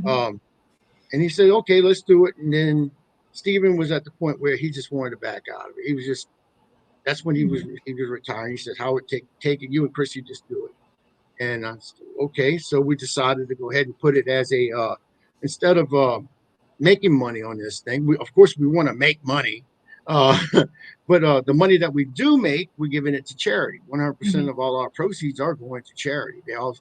And he said, okay, let's do it. And then Stephen was at the point where he just wanted to back out of it. That's when he was retiring. He said, Howard, take it. You and Chris, you just do it. And I said, okay. So we decided to go ahead and put it as instead of making money on this thing. Of course, we want to make money. Uh, but the money that we do make, we're giving it to charity. 100% Mhm. of all our proceeds are going to charity. They all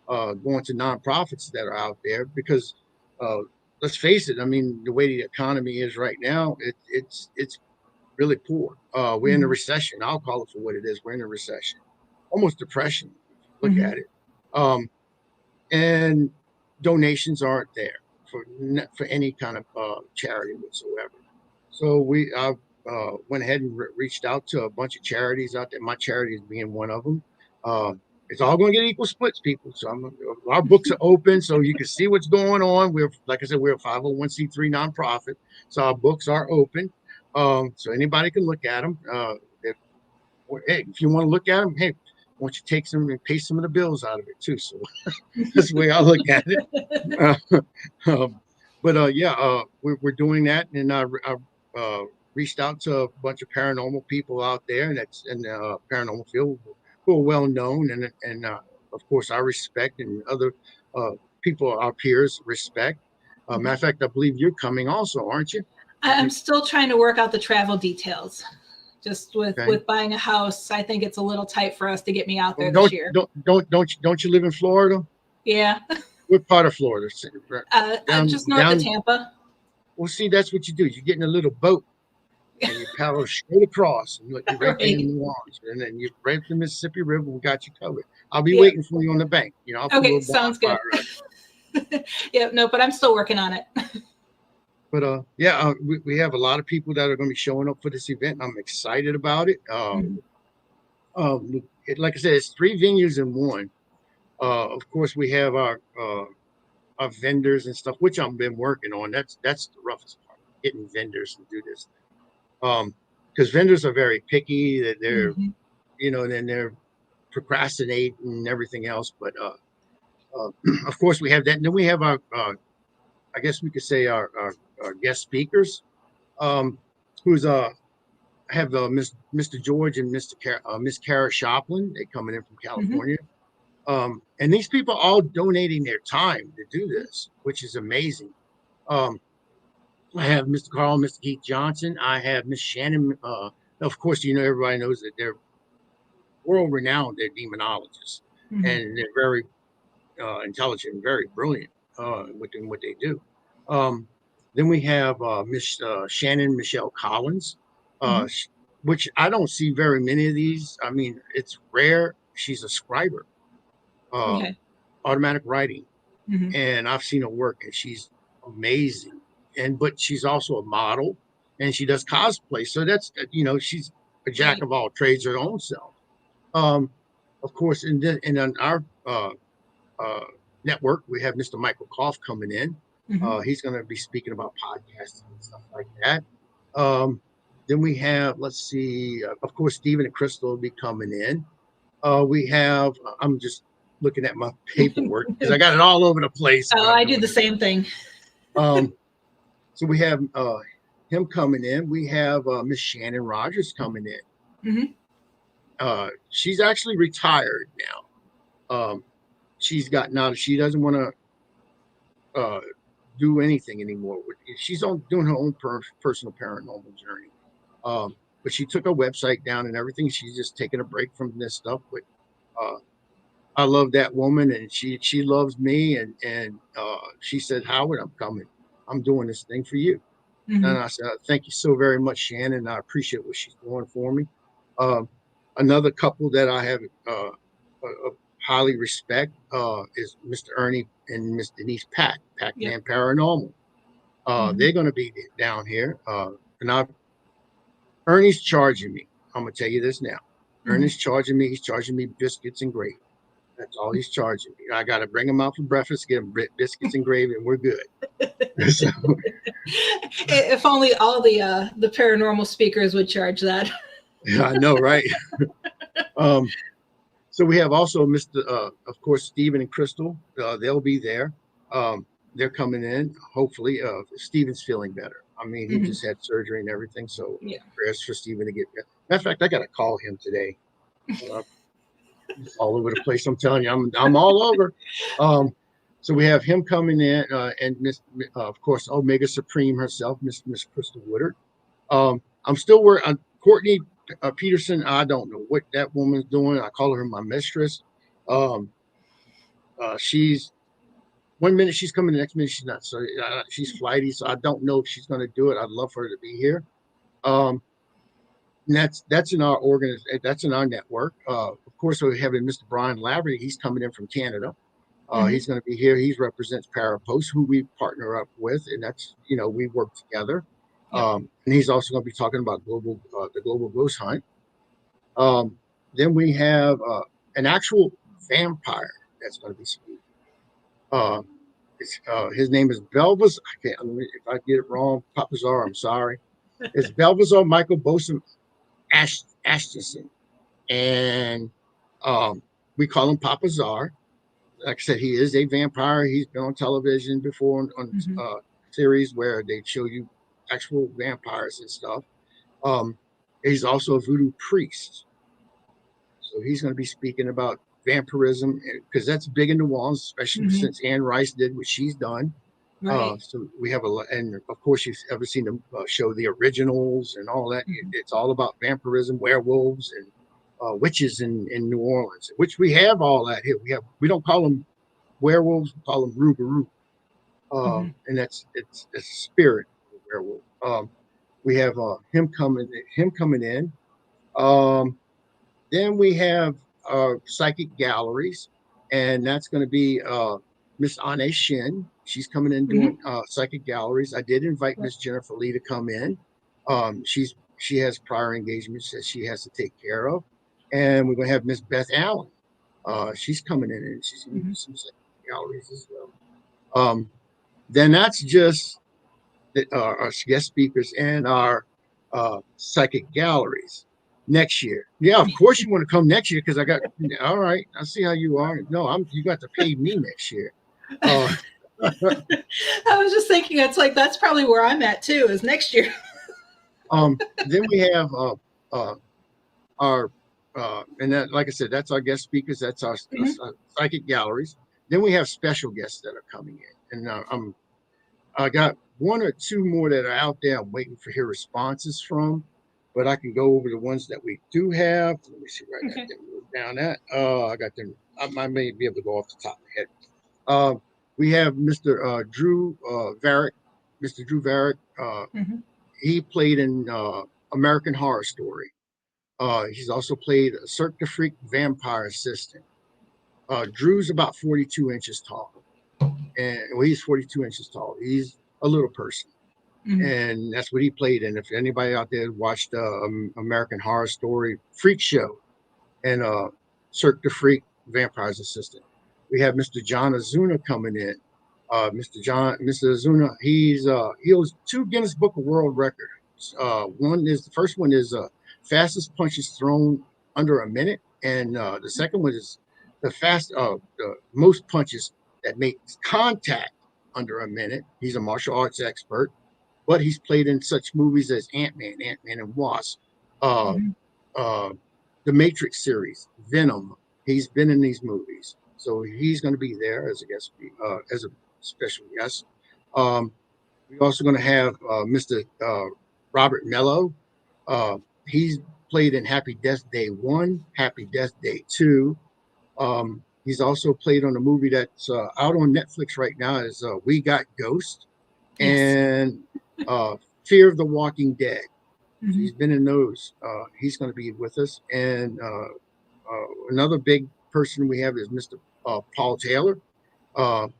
going to nonprofits that are out there because uh, let's face it. I mean, the way the economy is right now, it's really poor. We're in a Mhm. recession. I'll call it for what it is. We're in a recession, almost depression. Look Mhm. at it. And donations aren't there for any kind of charity whatsoever. So I went ahead and reached out to a bunch of charities out there. My charity is being one of them. Uh, it's all going to get equal splits, people. So our books are open, so you can see what's going on. We're, like I said, we're a 501c3 nonprofit, so our books are open. So anybody can look at them. If you want to look at them, hey, why don't you take some and pay some of the bills out of it too? So that's the way I look at it. But we're doing that, and I reached out to a bunch of paranormal people out there, and that's in the paranormal field who are well known, and of course I respect, and other uh, people, our peers, respect. Matter of fact, I believe you're coming also, aren't you? I'm still trying to work out the travel details. Just Okay. with buying a house, I think it's a little tight for us to get me out Well, there this year. don't you live in Florida? Yeah, What part of Florida? just north of Down. Tampa. Well, see, that's what you do. You get in a little boat and you paddle straight across, and look, you're right there in Right. New Orleans, and then you're right up the Mississippi River. We got you covered. I'll be Yep. waiting for you on the bank. I'll put a Okay, little sounds bonfire good. out. Yep. No, but I'm still working on it. But we have a lot of people that are going to be showing up for this event. I'm excited about it. Mhm. Like I said, it's 3 venues in one. Of course, we have our vendors and stuff, which I've been working on. That's the roughest part, getting vendors to do this. Because vendors are very picky. That Mhm. then they're procrastinating and everything else. But of course, we have that. And then we have I guess we could say our guest speakers, who's have Mr. George and Miss Kara Shoplin. They coming in from Mhm. California. And these people are all donating their time to do this, which is amazing. Um, I have Mr. Carl, Mr. Keith Johnson. I have Miss Shannon. Of course, everybody knows that they're world renowned. They're demonologists, Mhm. and they're very intelligent, and very brilliant within what they do. Um, then we have Miss Shannon Michelle Collins, uh, Mhm. sh- which I don't see very many of these. I mean, it's rare. She's a scriber, uh, Okay. automatic writing, Mhm. and I've seen her work, and she's amazing. But she's also a model, and she does cosplay. So that's she's a jack Right. of all trades her own self. Um, of course, and on our uh, network, we have Mr. Michael Koff coming in. Mhm. He's going to be speaking about podcasting and stuff like that. Um, then we have, let's see, of course, Stephen and Crystal will be coming in. We have, I'm just looking at my paperwork because I got it all over the place Oh, when I'm I do doing the this. same thing. Um, so we have him coming in. We have Miss Shannon Rogers coming in. Mhm. She's actually retired now. She's gotten out. She doesn't want to do anything anymore. She's doing her own personal paranormal journey. But she took her website down and everything. She's just taking a break from this stuff. But uh, I love that woman, and she loves me. And she said, Howard, I'm coming. I'm doing this thing for you. And Mhm. I said, thank you so very much, Shannon. I appreciate what she's doing for me. Um, Another couple that I have highly respect is Mr. Ernie and Miss Denise Yep. Pac-Man Paranormal. Mhm. They're going to be down here. Ernie's charging me. I'm going to tell you this now. Mhm. Ernie's charging me. He's charging me biscuits and gravy. That's all he's charging me. I got to bring him out for breakfast, get him biscuits and gravy, and we're good. So, If only all the paranormal speakers would charge that. I know, right? um, so we have also Mr. Of course, Stephen and Crystal. They'll be there. Um, they're coming in. Hopefully, Stephen's feeling better. I mean, he Mhm. just had surgery and everything. So Yeah. prayers for Stephen to get better. Matter of fact, I got to call him today. Uh, he's all over the place. I'm telling you, I'm all over. Um, so we have him coming in, and of course, Omega Supreme herself, Miss Crystal Woodard. I'm still working. Courtney Peterson. I don't know what that woman's doing. I call her my mistress. She's one minute she's coming, the next minute she's not. So she's flighty. So I don't know if she's going to do it. I'd love for her to be here. And that's in our that's in our network. Of course, we're having Mr. Brian Laverty. He's coming in from Canada. He's going to be here. He represents Parapost, who we partner up with, and that's we work together. And he's also going to be talking about the global ghost hunt. Then we have an actual vampire that's going to be speaking. His name is Belvas. If I get it wrong, Papazar, I'm sorry. It's Belvazar Michael Bosom Ashton, and we call him Papazar. Like I said, he is a vampire. He's been on television before on series where they show you actual vampires and stuff. He's also a voodoo priest. So he's going to be speaking about vampirism because that's big in New Orleans, especially since Anne Rice did what she's done. Right. So we have and of course you've ever seen the show The Originals and all that. It's all about vampirism, werewolves, and witches in New Orleans, which we have all that here. We don't call them werewolves, we call them rougarou. And it's a spirit of werewolf. We have him coming in. Then we have psychic galleries, and that's going to be Miss Ane Shin. She's coming in doing psychic galleries. I did invite Miss Jennifer Lee to come in. She has prior engagements that she has to take care of, and we're going to have Miss Beth Allen. She's coming in, and she's going to do some psychic galleries as well. Then that's just our guest speakers and our psychic galleries. Next year. Yeah, of course you want to come next year because I got all right. I see how you are. No, you got to pay me next year. I was just thinking it's like that's probably where I'm at too, is next year. Then we have our and that, like I said, that's our guest speakers, that's our psychic galleries. Then we have special guests that are coming in. And I got one or two more that are out there. I'm waiting for hear responses from. But I can go over the ones that we do have. Let me see where I got them down at. I got them. I may be able to go off the top of my head. We have Mr. Drew Varick. Mr. Drew Varick. He played in American Horror Story. He's also played a Cirque du Freak vampire assistant. Drew's about 42 inches tall. And he's 42 inches tall. He's a little person. And that's what he played in. If anybody out there watched American Horror Story Freak Show and Cirque du Freak Vampire's Assistant, we have Mr. John Azuna coming in. Mr. Azuna, he holds 2 Guinness Book of World Records. The first one is fastest punches thrown under a minute, and the second one is the most punches that makes contact under a minute. He's a martial arts expert. But he's played in such movies as Ant-Man and Wasp, the Matrix series, Venom. He's been in these movies, so he's going to be there as a guest, as a special guest. We're also going to have Mr. Robert Mello. He's played in Happy Death Day 1, Happy Death Day 2. He's also played on a movie that's out on Netflix right now. Is We Got Ghost and Fear of the Walking Dead. He's been in those. He's going to be with us. And another big person we have is Mr. Paul Taylor. Mr.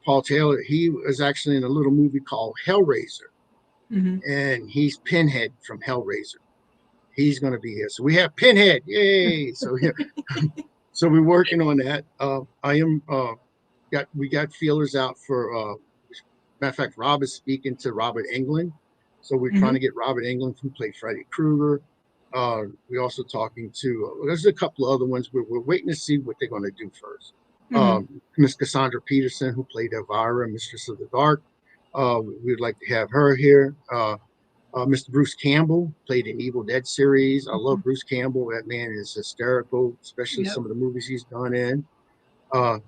Paul Taylor, he was actually in a little movie called Hellraiser. And he's Pinhead from Hellraiser. He's going to be here. So we have Pinhead. Yay! So so we're working on that. We got feelers out for matter of fact, Rob is speaking to Robert Englund. So we're trying to get Robert Englund, who played Freddy Krueger. We're also talking to, there's a couple of other ones. We're waiting to see what they're going to do first. Miss Cassandra Peterson, who played Elvira, Mistress of the Dark. We'd like to have her here. Mr. Bruce Campbell played an Evil Dead series. I love Bruce Campbell. That man is hysterical, especially some of the movies he's done in. Let's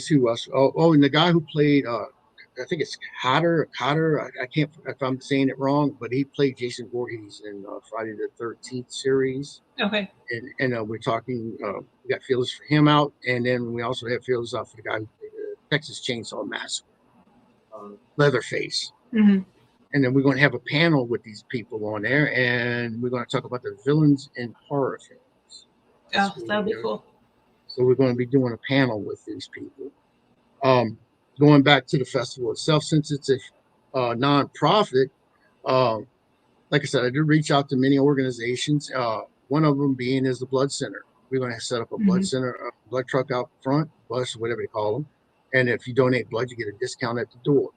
see who else. And the guy who played I think it's Cotter. I can't if I'm saying it wrong, but he played Jason Voorhees in Friday the 13th series. Okay. And we're talking. We got feelers for him out, and then we also have feelers out for the guy who played the Texas Chainsaw Massacre, Leatherface. Mm-hmm. And then we're going to have a panel with these people on there, and we're going to talk about the villains in horror films. Oh, that'll be cool. So we're going to be doing a panel with these people. Going back to the festival itself, since it's a nonprofit, like I said, I did reach out to many organizations. One of them being is the Blood Center. We're going to set up a blood center, a blood truck out front, bus, whatever they call them. And if you donate blood, you get a discount at the door.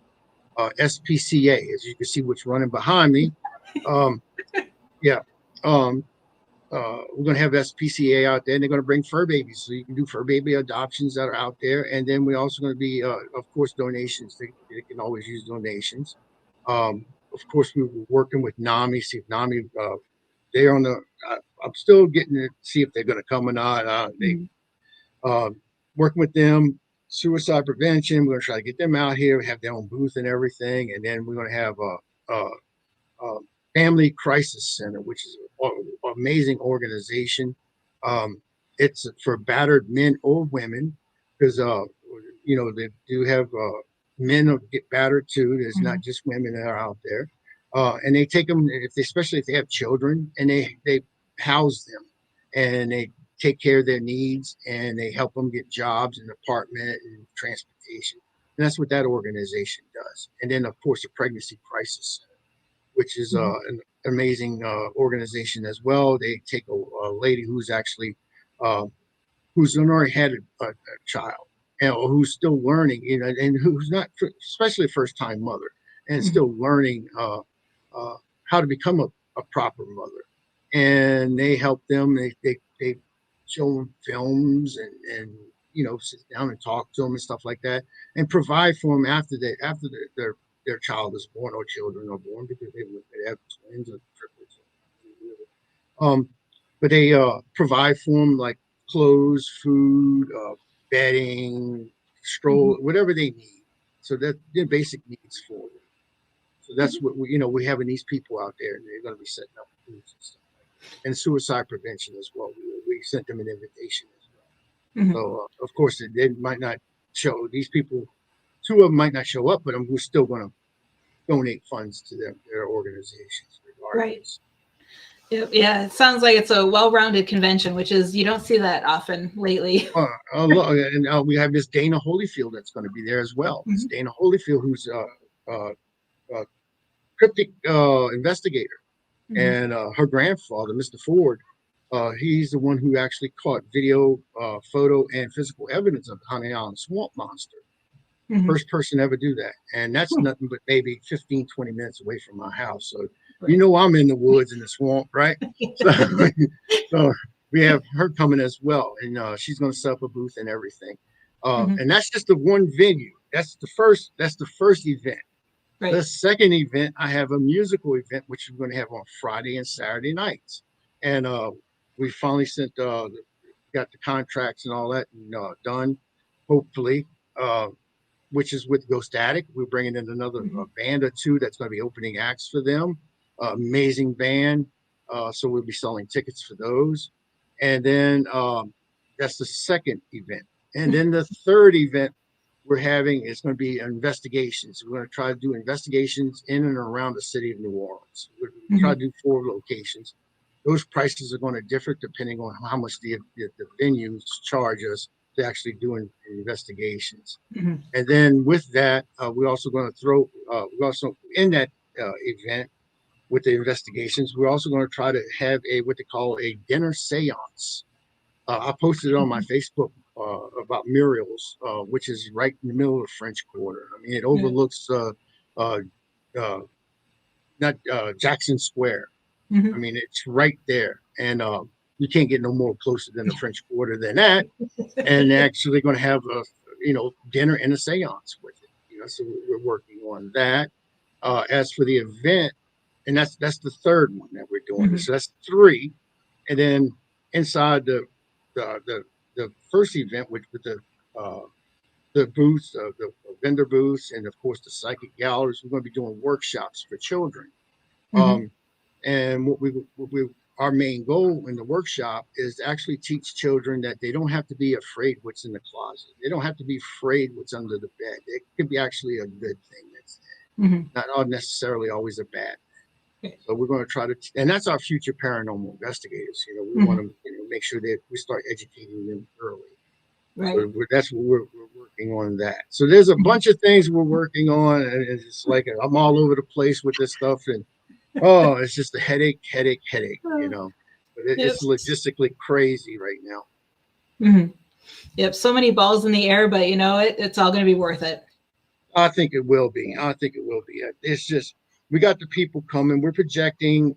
SPCA, as you can see, what's running behind me. Yeah. We're going to have SPCA out there, and they're going to bring fur babies, so you can do fur baby adoptions that are out there. And then we're also going to be, of course, donations. They can always use donations. Of course, we were working with NAMI. See if NAMI, they're on the. I'm still getting to see if they're going to come or not. Working with them, suicide prevention. We're going to try to get them out here, have their own booth and everything, and then we're going to have a Family Crisis Center, which is an amazing organization. It's for battered men or women, because they do have men who get battered too. There's not just women that are out there, and they take them especially if they have children, and they house them, and they take care of their needs, and they help them get jobs and apartment and transportation. And that's what that organization does. And then of course the Pregnancy Crisis Center, which is an amazing organization as well. They take a lady who's actually who's already had a child, and who's still learning, and who's not, especially a first-time mother, and still learning how to become a proper mother. And they help them. They show them films and sit down and talk to them and stuff like that, and provide for them after their child is born, or children are born, because they have twins or triplets. But they provide for them like clothes, food, bedding, stroll, whatever they need. So that their basic needs for them. So that's what we're having these people out there, and they're going to be setting up booths and stuff like that. And suicide prevention as well. We sent them an invitation as well. So of course they might not show. These people, two of them might not show up, but we're still going to donate funds to their organizations regardless. Right. Yeah, it sounds like it's a well-rounded convention, which is, you don't see that often lately. And we have Miss Dana Holyfield that's going to be there as well. Miss Dana Holyfield, who's a cryptic investigator, and her grandfather, Mr. Ford, he's the one who actually caught video, photo, and physical evidence of the Honey Island swamp monster. First person to ever do that. And that's nothing but maybe 15, 20 minutes away from my house. So, I'm in the woods in the swamp, right? So we have her coming as well. And she's going to set up a booth and everything. And that's just the one venue. That's the first event. Right. The second event, I have a musical event, which we're going to have on Friday and Saturday nights. And we finally got the contracts and all that done, hopefully. Which is with Ghost Attic. We're bringing in another band or two that's going to be opening acts for them. Amazing band. So we'll be selling tickets for those. And then that's the second event. And then the third event we're having is going to be investigations. We're going to try to do investigations in and around the city of New Orleans. We're going to try to do 4 locations. Those prices are going to differ depending on how much the venues charge us to actually doing investigations. And then with that, we're also going to throw, we also in that event with the investigations, we're also going to try to have what they call a dinner seance. I posted it on my Facebook about Muriel's, which is right in the middle of the French Quarter. I mean, it overlooks Jackson Square. I mean, it's right there. And you can't get no more closer than the French Quarter than that. And they're actually going to have a, dinner and a seance with it. So we're working on that. As for the event, and that's the third one that we're doing. So that's 3. And then inside the first event, which with the the booths, the vendor booths, and of course the psychic galleries. We're going to be doing workshops for children. And our main goal in the workshop is to actually teach children that they don't have to be afraid what's in the closet. They don't have to be afraid what's under the bed. It could be actually a good thing. That's not necessarily always a bad thing. So we're going to try to, and that's our future paranormal investigators. We want to make sure that we start educating them early. Right. So that's what we're working on that. So there's a bunch of things we're working on, and it's like I'm all over the place with this stuff, and it's just a headache. But it's logistically crazy right now. Yep, so many balls in the air, but it's all going to be worth it. I think it will be. It's just we got the people coming. We're projecting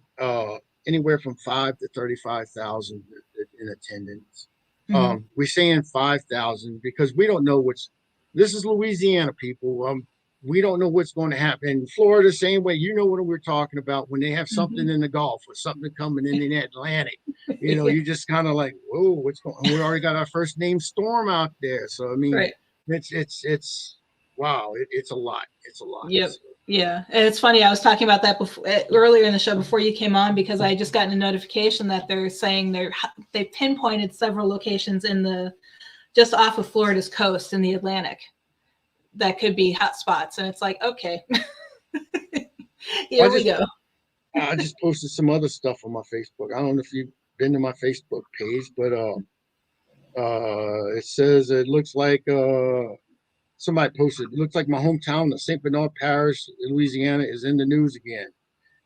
anywhere from 5 to 35,000 in attendance. We're saying 5,000 because we don't know this is Louisiana, people. We don't know what's going to happen. In Florida, same way. What we're talking about when they have something in the Gulf or something coming in the Atlantic. You just kind of like, whoa, what's going on? We already got our first name storm out there. So I mean, it's wow, it's a lot. It's a lot. Yep. Yeah, and it's funny. I was talking about that earlier in the show before you came on because I just gotten a notification that they're saying they pinpointed several locations just off of Florida's coast in the Atlantic that could be hot spots, and it's like, okay, here we go. I just posted some other stuff on my Facebook. I don't know if you've been to my Facebook page, but it says it looks like somebody posted. It looks like my hometown of St. Bernard Parish, Louisiana, is in the news again,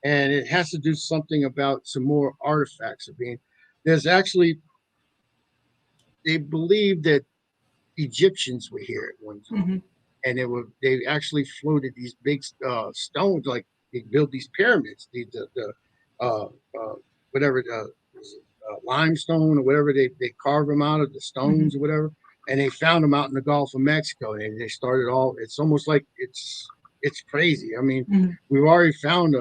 and it has to do something about some more artifacts there's actually. They believe that Egyptians were here at one time. And they actually floated these big stones, like they built these pyramids, limestone or whatever they carve them out of the stones or whatever, and they found them out in the Gulf of Mexico, and they started all. It's almost like it's crazy. I mean, we've already found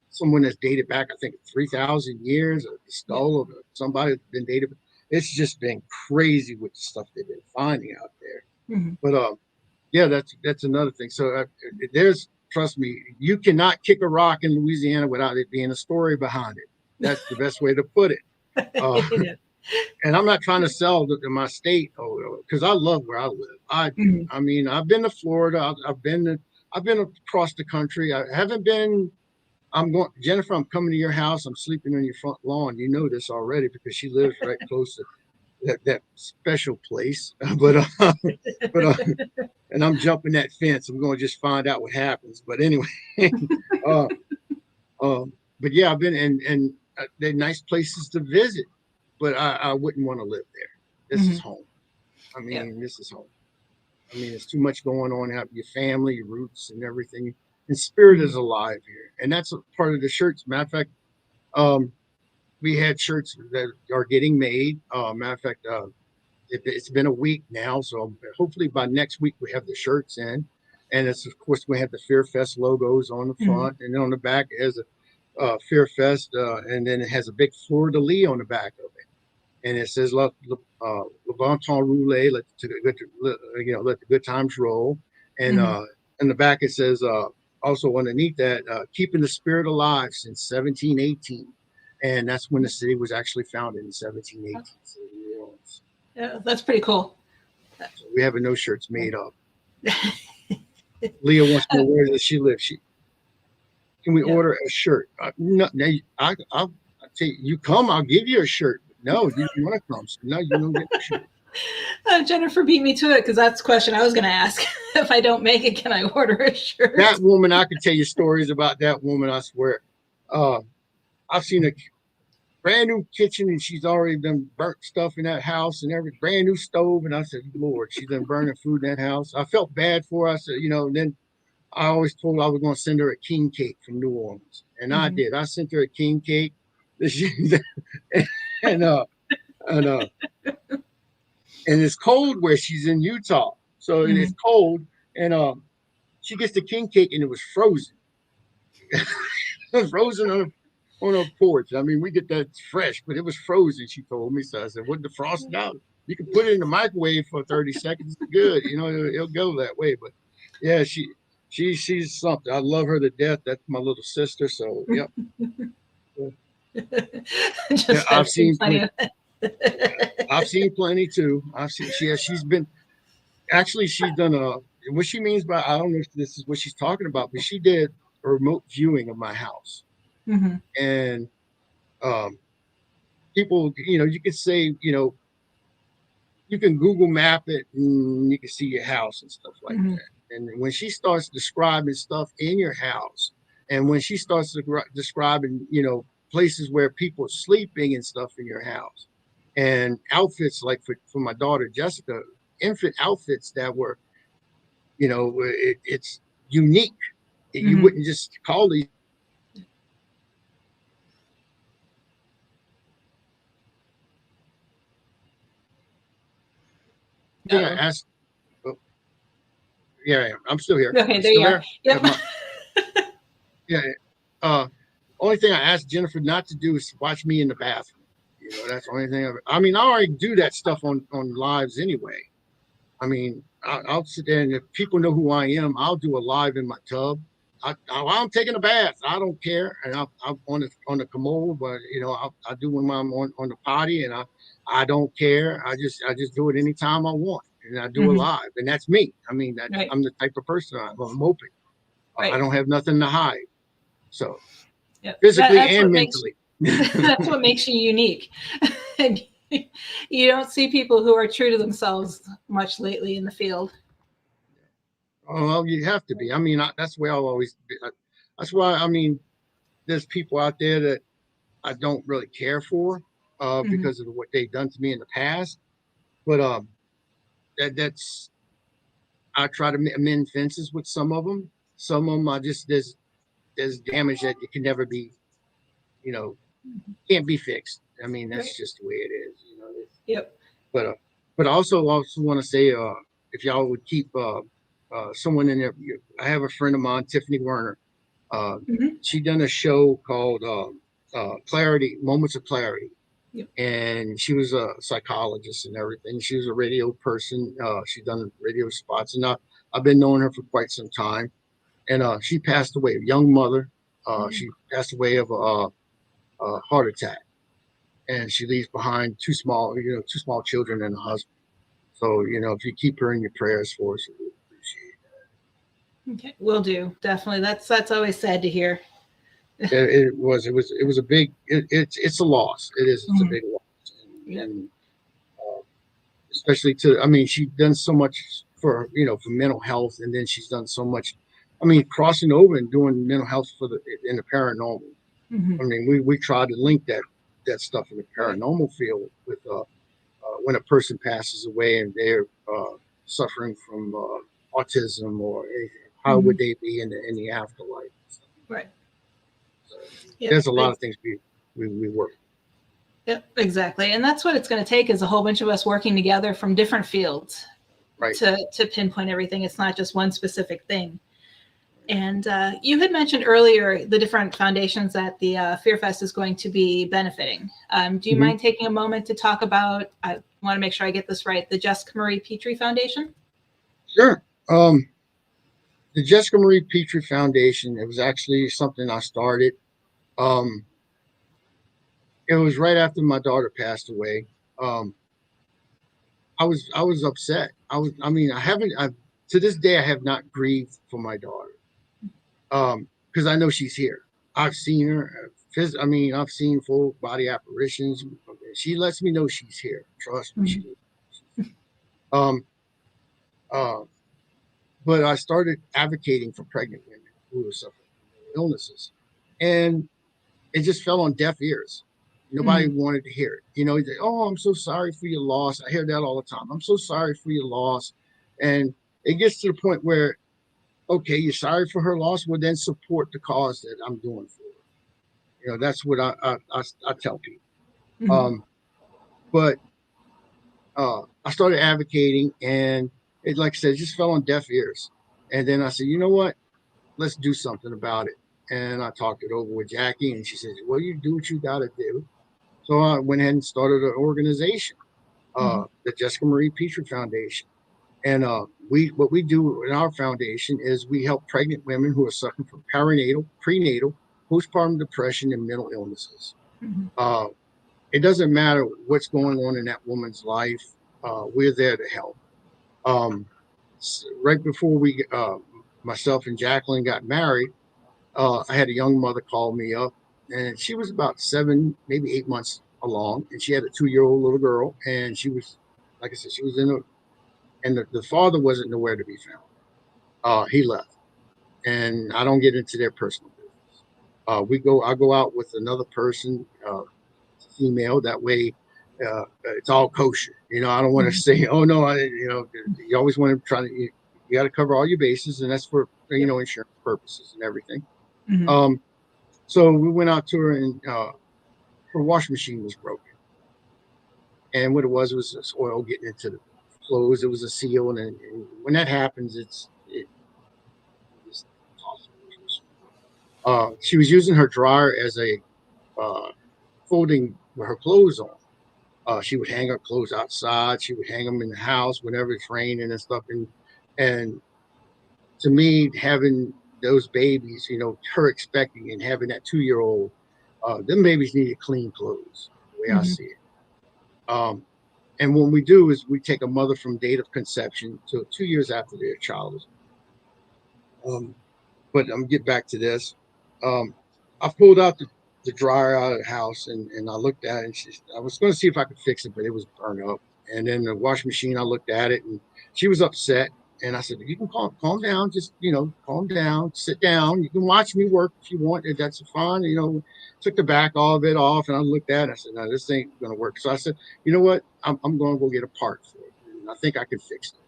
someone that's dated back, I think, 3,000 years, the skull of somebody that's been dated. It's just been crazy with the stuff they've been finding out there. But that's another thing. So trust me, you cannot kick a rock in Louisiana without it being a story behind it. That's the best way to put it. And I'm not trying to sell my state because I love where I live. I mean, I've been to Florida. I've been across the country. I haven't been. Jennifer, I'm coming to your house. I'm sleeping on your front lawn. You know this already because she lives right close to that special place. But and I'm jumping that fence. I'm going to just find out what happens. But anyway, but yeah, I've been and they're nice places to visit, but I wouldn't want to live there. This is home. I mean, this is home. I mean, there's too much going on out with your family, your roots, and everything. And spirit is alive here, and that's a part of the shirts. Matter of fact, we had shirts that are getting made. Matter of fact, it's been a week now, so hopefully by next week we have the shirts in. And it's, of course, we have the Fear Fest logos on the front, and then on the back it has a Fear Fest, and then it has a big fleur de lis on the back of it, and it says "Le bon temps roule," let the good times roll, and in the back it says also underneath that, keeping the spirit alive since 1718, and that's when the city was actually founded in 1718. Yeah, that's pretty cool. So we have no shirts made up. Leah wants to know where does she live. Can we order a shirt? No, I'll tell you, you come, I'll give you a shirt. No, you want to come. So no, you don't get a shirt. Jennifer beat me to it because that's the question I was going to ask. If I don't make it, can I order a shirt? That woman, I could tell you stories about that woman, I swear. I've seen a brand new kitchen and she's already done burnt stuff in that house and every brand new stove. And I said, Lord, she's done burning food in that house. I felt bad for her. I said, then I always told her I was going to send her a king cake from New Orleans. And I did. I sent her a king cake. And it's cold where she's in Utah. So it's cold. And she gets the king cake and it was frozen. It was frozen on a porch. I mean, we get that fresh, but it was frozen, she told me. So I said, what the frost out? you can put it in the microwave for 30 seconds. It's good. You know, it'll go that way. But yeah, she's something. I love her to death. That's my little sister. So yep. Yeah, Just have seen plenty of I've seen plenty too. She's been actually she's done what she means by, I don't know if this is what she's talking about, but she did a remote viewing of my house. Mm-hmm. And people, you know, you could say, you know, you can Google map it and you can see your house and stuff like Mm-hmm. that. And when she starts describing stuff in your house, and when she starts describing, you know, places where people are sleeping and stuff in your house, and outfits like for my daughter Jessica, infant outfits that were, you know, it's unique. You Mm-hmm. wouldn't just call these. Thing I asked. Oh, yeah, I'm still here. Okay, I'm there you still are. there. Yep. Yeah. Only thing I asked Jennifer not to do is watch me in the bathroom. You know, that's the only thing. I mean, I already do that stuff on lives anyway. I mean, I'll sit there, and if people know who I am, I'll do a live in my tub. I'm taking a bath. I don't care, and I'm on the commode, but you know, I do when I'm on the potty, and I don't care. I just do it anytime I want, and I do it Mm-hmm. live, and that's me. I mean, Right. I'm the type of person I'm open. Right. I don't have nothing to hide, so Yep. physically That's and what mentally. that's what makes you unique. And you don't see people who are true to themselves much lately in the field. Oh, well, you have to be. I mean, that's where I'll always be. That's why, I mean, there's people out there that I don't really care for Mm-hmm. because of what they've done to me in the past. But that's I try to mend fences with some of them. Some of them I just there's damage that it can never be, you know, can't be fixed. I mean, that's Right. just the way it is. You know. Yep. But I also want to say, if y'all would keep someone in there. I have a friend of mine, Tiffany Werner. Mm-hmm. She done a show called Clarity, Moments of Clarity. Yep. And she was a psychologist and everything. She was a radio person. She done radio spots, and I've been knowing her for quite some time. And she passed away, a young mother. Mm-hmm. She passed away of a heart attack, and she leaves behind two small children and a husband. So, you know, if you keep her in your prayers for us, we appreciate Okay, will do. Definitely. That's always sad to hear. it. It was a big. It's a loss. It is. It's a Mm-hmm. big loss, Yep. and especially to. I mean, she's done so much for for mental health, and then she's done so much. I mean, crossing over and doing mental health in the paranormal. Mm-hmm. I mean, we try to link that stuff in the paranormal field with when a person passes away and they're suffering from autism or anything. How Mm-hmm. would they be in the afterlife? Right. So Yep. there's a lot of things we work. Yep, exactly. And that's what it's going to take, is a whole bunch of us working together from different fields, Right. to pinpoint everything. It's not just one specific thing. And you had mentioned earlier the different foundations that the Fear Fest is going to be benefiting. Do you Mm-hmm. mind taking a moment to talk about, I want to make sure I get this right, the Jessica Marie Pitre Foundation? Sure. The Jessica Marie Pitre Foundation, it was actually something I started. It was right after my daughter passed away. I was upset. To this day I have not grieved for my daughter. Because I know she's here. I've seen her. I've seen full body apparitions. She lets me know she's here. Trust me. Mm-hmm. But I started advocating for pregnant women who were suffering from illnesses, and it just fell on deaf ears. Nobody Mm-hmm. wanted to hear it. You know, they, oh, I'm so sorry for your loss. I hear that all the time. I'm so sorry for your loss, and it gets to the point where, okay, you're sorry for her loss. Well, then support the cause that I'm doing for her. You know, that's what I tell people. Mm-hmm. But I started advocating, and it, like I said, it just fell on deaf ears. And then I said, you know what? Let's do something about it. And I talked it over with Jackie, and she says, well, you do what you got to do. So I went ahead and started an organization. the Jessica Marie Pitre Foundation. And what we do in our foundation is we help pregnant women who are suffering from perinatal, prenatal, postpartum depression, and mental illnesses. It doesn't matter what's going on in that woman's life. We're there to help. Right before myself and Jacqueline got married, I had a young mother call me up, and she was about 7, maybe 8 months along, and she had a 2-year-old little girl, and she was, like I said, she was and the father wasn't nowhere to be found. He left, and I don't get into their personal business. I go out with another person, female. That way, it's all kosher. I don't want to say, oh no, you always want to try to, you got to cover all your bases, and that's for insurance purposes and everything. So we went out to her, and her washing machine was broken, and what it was this oil getting into the clothes. It was a seal, and when that happens, it's she was using her dryer as a folding her clothes on. She would hang her clothes outside. She would hang them in the house whenever it's raining and stuff. And to me, having those babies, her expecting and having that 2-year-old, them babies needed clean clothes, the way I see it. And what we do is we take a mother from date of conception to 2 years after their child is born. But I'm get back to this. I pulled out the dryer out of the house, and I looked at it, and I was going to see if I could fix it, but it was burned up. And then the washing machine, I looked at it, and she was upset. And I said, you can calm down, just, calm down, sit down. You can watch me work if you want. That's fine. Took the back all of it off, and I looked at it. I said, no, this ain't going to work. So I said, you know what? I'm going to go get a part for it. And I think I can fix it.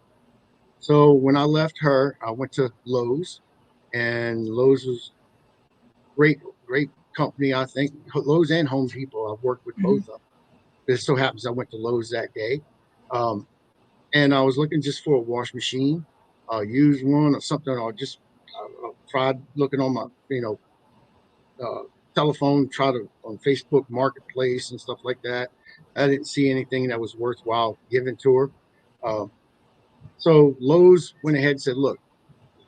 So when I left her, I went to Lowe's, and Lowe's was great company. I think Lowe's and Home Depot. I've worked with both of them. It so happens I went to Lowe's that day. And I was looking just for a wash machine, used one or something, or just tried looking on my, telephone, tried to on Facebook Marketplace and stuff like that. I didn't see anything that was worthwhile giving to her. So Lowe's went ahead and said, look,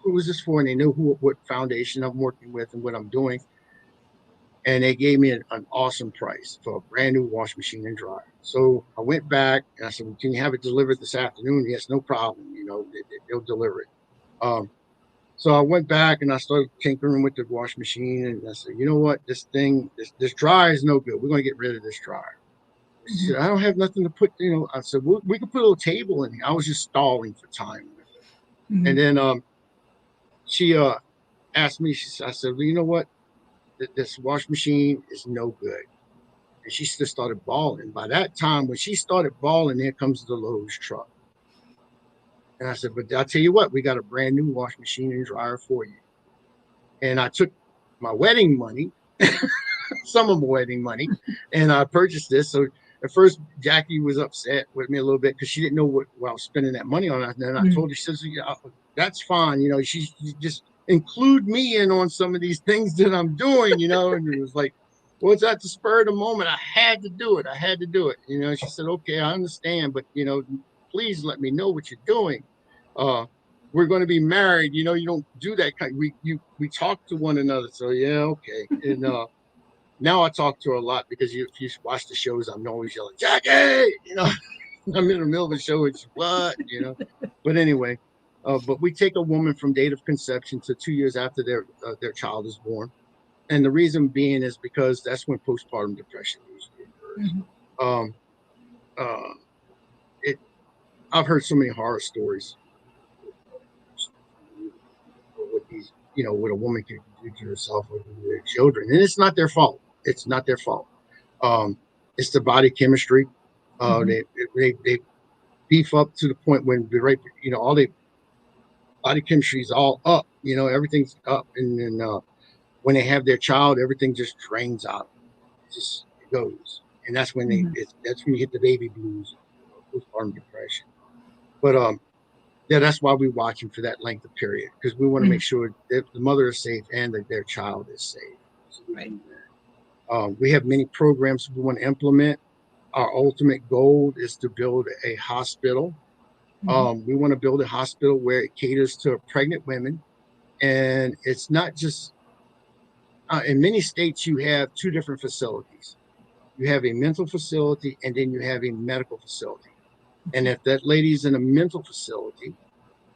who was this for? And they knew what foundation I'm working with and what I'm doing. And they gave me an awesome price for a brand new wash machine and dryer. So I went back and I said, well, can you have it delivered this afternoon? Yes, no problem. They'll deliver it. So I went back and I started tinkering with the wash machine. And I said, you know what? This dryer is no good. We're going to get rid of this dryer. She said, I don't have nothing to put, I said, well, we could put a little table in here. I was just stalling for time with it. And then she asked me, I said, well, you know what? This wash machine is no good. And she just started bawling. By that time, when she started bawling, here comes the Lowe's truck. And I said, but I'll tell you what, we got a brand new wash machine and dryer for you. And I took my wedding money, some of my wedding money, and I purchased this. So at first, Jackie was upset with me a little bit because she didn't know what I was spending that money on. And then I told her, she says, yeah, that's fine. She just include me in on some of these things that I'm doing, and it was like, well, it's at the spur of the moment. I had to do it. She said, okay, I understand, but, please let me know what you're doing. We're going to be married. You don't do that kind. We talk to one another. So yeah, okay. And now I talk to her a lot because if you watch the shows, I'm always yelling, Jackie, I'm in the middle of a show. It's what, but anyway, but we take a woman from date of conception to 2 years after their child is born. And the reason being is because that's when postpartum depression usually occurs. I've heard so many horror stories with these, what a woman can do to herself or to their children, and it's not their fault. It's not their fault. It's the body chemistry. They beef up to the point when all the body chemistry is all up. Everything's up, and then when they have their child, everything just drains out. It just goes, and that's when that's when you hit the baby blues, postpartum depression. But yeah, that's why we watch them for that length of period, because we want to make sure that the mother is safe and that their child is safe. So we have many programs we want to implement. our ultimate goal is to build a hospital. We want to build a hospital where it caters to pregnant women. And it's not just, in many states, you have two different facilities. You have a mental facility and then you have a medical facility. And if that lady's in a mental facility,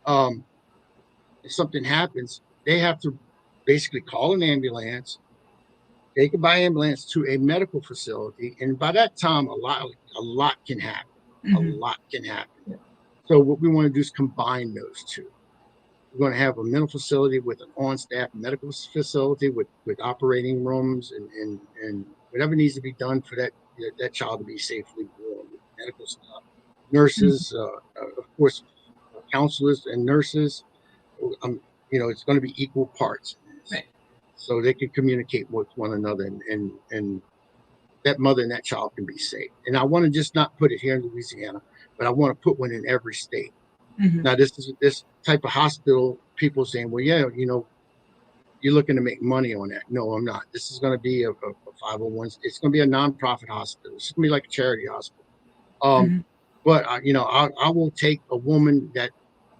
if something happens, they have to basically call an ambulance, take her by ambulance to a medical facility. And by that time, a lot can happen. A lot can happen. So what we want to do is combine those two. We're going to have a mental facility with an on-staff medical facility with operating rooms and whatever needs to be done for that child to be safely born. Medical stuff, nurses, of course, counselors and nurses. It's going to be equal parts, Right. So they can communicate with one another, and that mother and that child can be safe. And I want to just not put it here in Louisiana, but I want to put one in every state. Now, this type of hospital, people saying, well, yeah, you're looking to make money on that. No, I'm not. This is going to be a 501. It's going to be a nonprofit hospital. It's going to be like a charity hospital. But I will take a woman that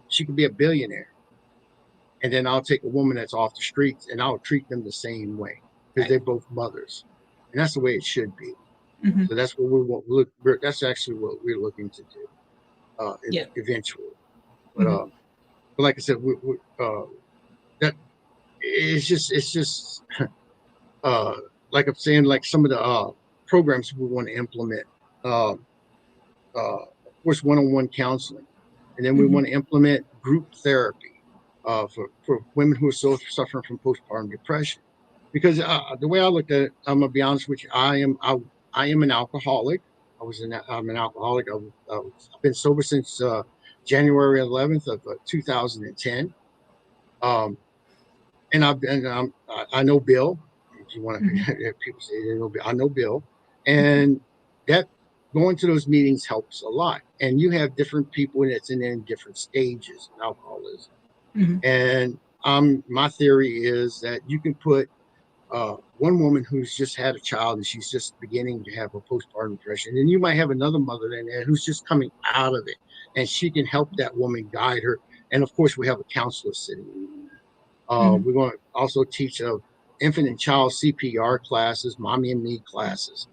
she could be a billionaire, and then I'll take a woman that's off the streets, and I'll treat them the same way because they're both mothers, and that's the way it should be. So that's what we want. That's actually what we're looking to do eventually. But like I said, that it's just like I'm saying, like some of the programs we want to implement. Of course, one-on-one counseling, and then we want to implement group therapy for women who are suffering from postpartum depression. Because the way I look at it, I'm gonna be honest with you, I am an alcoholic. I'm an alcoholic. I've been sober since January 11th of 2010. And I know Bill. If you want to, if people say they know Bill, I know Bill, and that going to those meetings helps a lot. And you have different people that's in different stages of alcoholism. And my theory is that you can put one woman who's just had a child and she's just beginning to have a postpartum depression, and you might have another mother in there who's just coming out of it, and she can help that woman, guide her. And of course, we have a counselor sitting in there. We're going to also teach infant and child CPR classes, mommy and me classes.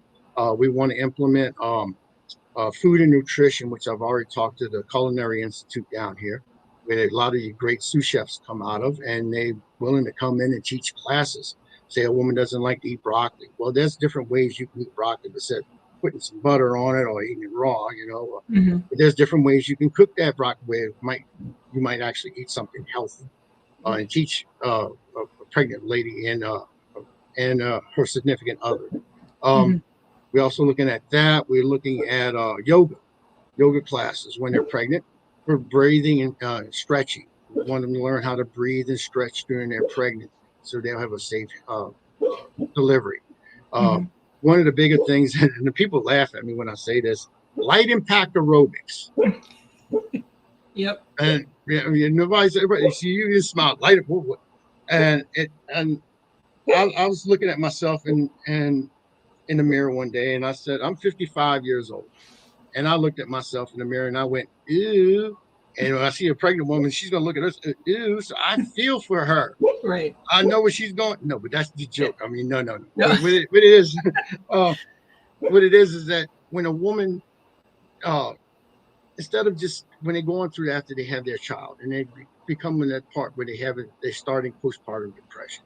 We want to implement food and nutrition, which I've already talked to the Culinary Institute down here, where a lot of the great sous chefs come out of, and they're willing to come in and teach classes. Say a woman doesn't like to eat broccoli. Well, there's different ways you can eat broccoli, besides putting some butter on it or eating it raw, But there's different ways you can cook that broccoli where you might actually eat something healthy. And teach a pregnant lady and her significant other. We're also looking at that. We're looking at yoga classes when they're pregnant for breathing and stretching. We want them to learn how to breathe and stretch during their pregnancy so they'll have a safe delivery. One of the bigger things, and the people laugh at me when I say this, light impact aerobics. Yep. And everybody see you smile, light up, and I was looking at myself and in the mirror one day, and I said, I'm 55 years old, and I looked at myself in the mirror and I went, ew. And when I see a pregnant woman, she's gonna look at us, ew. So I feel for her. Right. I know where she's going. No, but that's the joke. I mean, no. What it is, what it is that when a woman, instead of just when they're going through after they have their child and they become in that part where they're starting postpartum depression,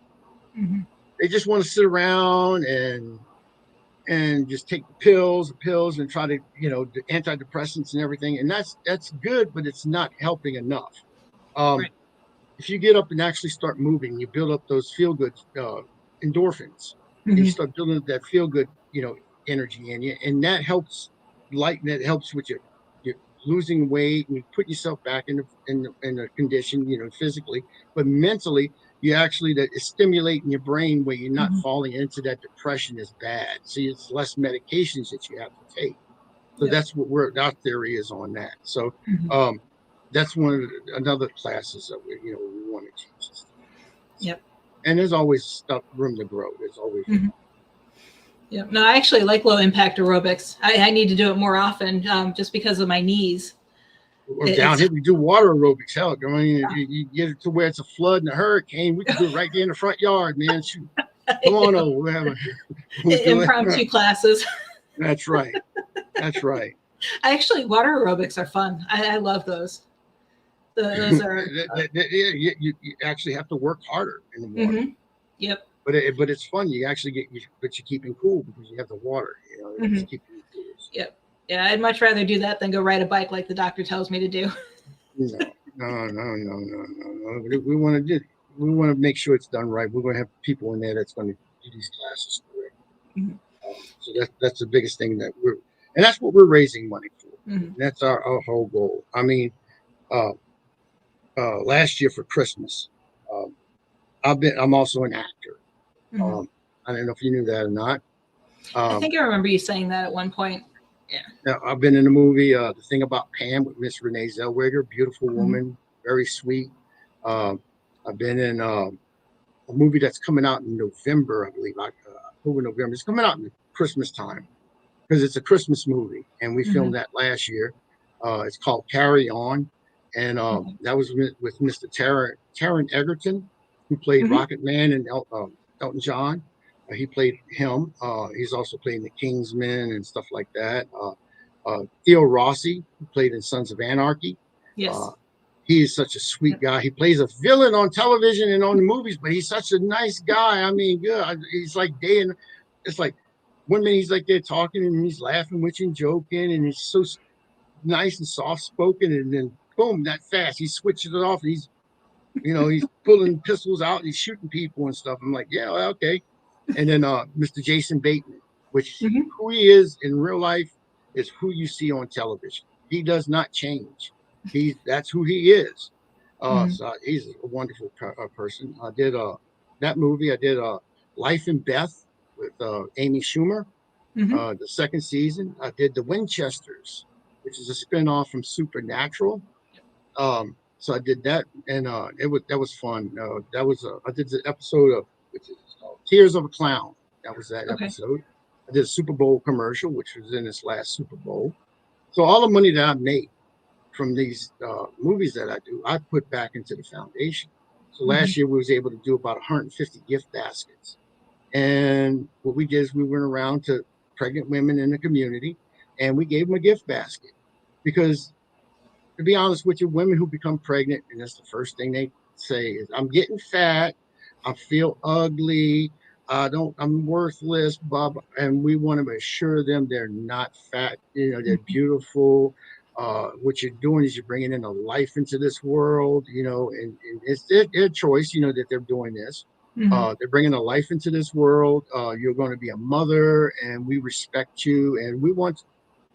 they just want to sit around and just take the pills and try to, the antidepressants and everything. And that's good, but it's not helping enough. Right. If you get up and actually start moving, you build up those feel-good endorphins, and you start building up that feel-good, energy in you, and that helps lighten. It helps with your losing weight and put yourself back in a condition, physically, but mentally, you actually that is stimulating your brain where you're not falling into that depression is bad. See, it's less medications that you have to take. So that's what our theory is on that. So that's one of another classes that we want to teach. Yep. And there's always room to grow. There's always Yeah. No, I actually like low impact aerobics. I need to do it more often, just because of my knees. Or down here, we do water aerobics. Hell, I mean, if you get it to where it's a flood and a hurricane, we can do it right there in the front yard, man. Shoot. Come on over. We'll do Impromptu classes. That's right. That's right. Water aerobics are fun. I love those. Those are. You actually have to work harder in the water. Mm-hmm. Yep. But it's fun. You actually but you're keeping cool because you have the water. You know, it's keeping you cool. Yep. Yeah, I'd much rather do that than go ride a bike like the doctor tells me to do. No. We want to make sure it's done right. We're going to have people in there that's going to do these classes correct. Mm-hmm. So that's the biggest thing and that's what we're raising money for. Mm-hmm. That's our whole goal. I mean, last year for Christmas, I'm also an actor. Mm-hmm. I don't know if you knew that or not. I think I remember you saying that at one point. Yeah. I've been in the movie The Thing About Pam with Miss Renee Zellweger, beautiful woman, very sweet. I've been in a movie that's coming out in November, I believe, October, November. It's coming out in Christmas time because it's a Christmas movie, and we filmed that last year. It's called Carry On, and that was with Mr. Taron Egerton, who played Rocket Man and Elton John. He played him. He's also played the Kingsman and stuff like that. Theo Rossi, who played in Sons of Anarchy. Yes. He is such a sweet guy. He plays a villain on television and on the movies, but he's such a nice guy. I mean, good. He's like it's like 1 minute he's like there talking and he's laughing with you and joking, and he's so nice and soft spoken, and then boom, that fast he switches it off. And he's pulling pistols out and he's shooting people and stuff. I'm like, yeah, okay. And then Mr. Jason Bateman, which who he is in real life is who you see on television. He does not change. That's who he is. So he's a wonderful person. I did that movie. I did Life and Beth with Amy Schumer, the second season. I did The Winchesters, which is a spinoff from Supernatural. So I did that, and that was fun. I did the episode of which is Tears of a Clown. That was that episode. I did a Super Bowl commercial, which was in this last Super Bowl. So all the money that I made from these movies that I do, I put back into the foundation. So last year we was able to do about 150 gift baskets. And what we did is we went around to pregnant women in the community and we gave them a gift basket. Because to be honest with you, women who become pregnant, and that's the first thing they say is, I'm getting fat, I feel ugly, I'm worthless, Bob. And we want to assure them they're not fat, they're beautiful. What you're doing is you're bringing in a life into this world, and it's their choice, that they're doing this. They're bringing a life into this world. You're going to be a mother, and we respect you, and we want to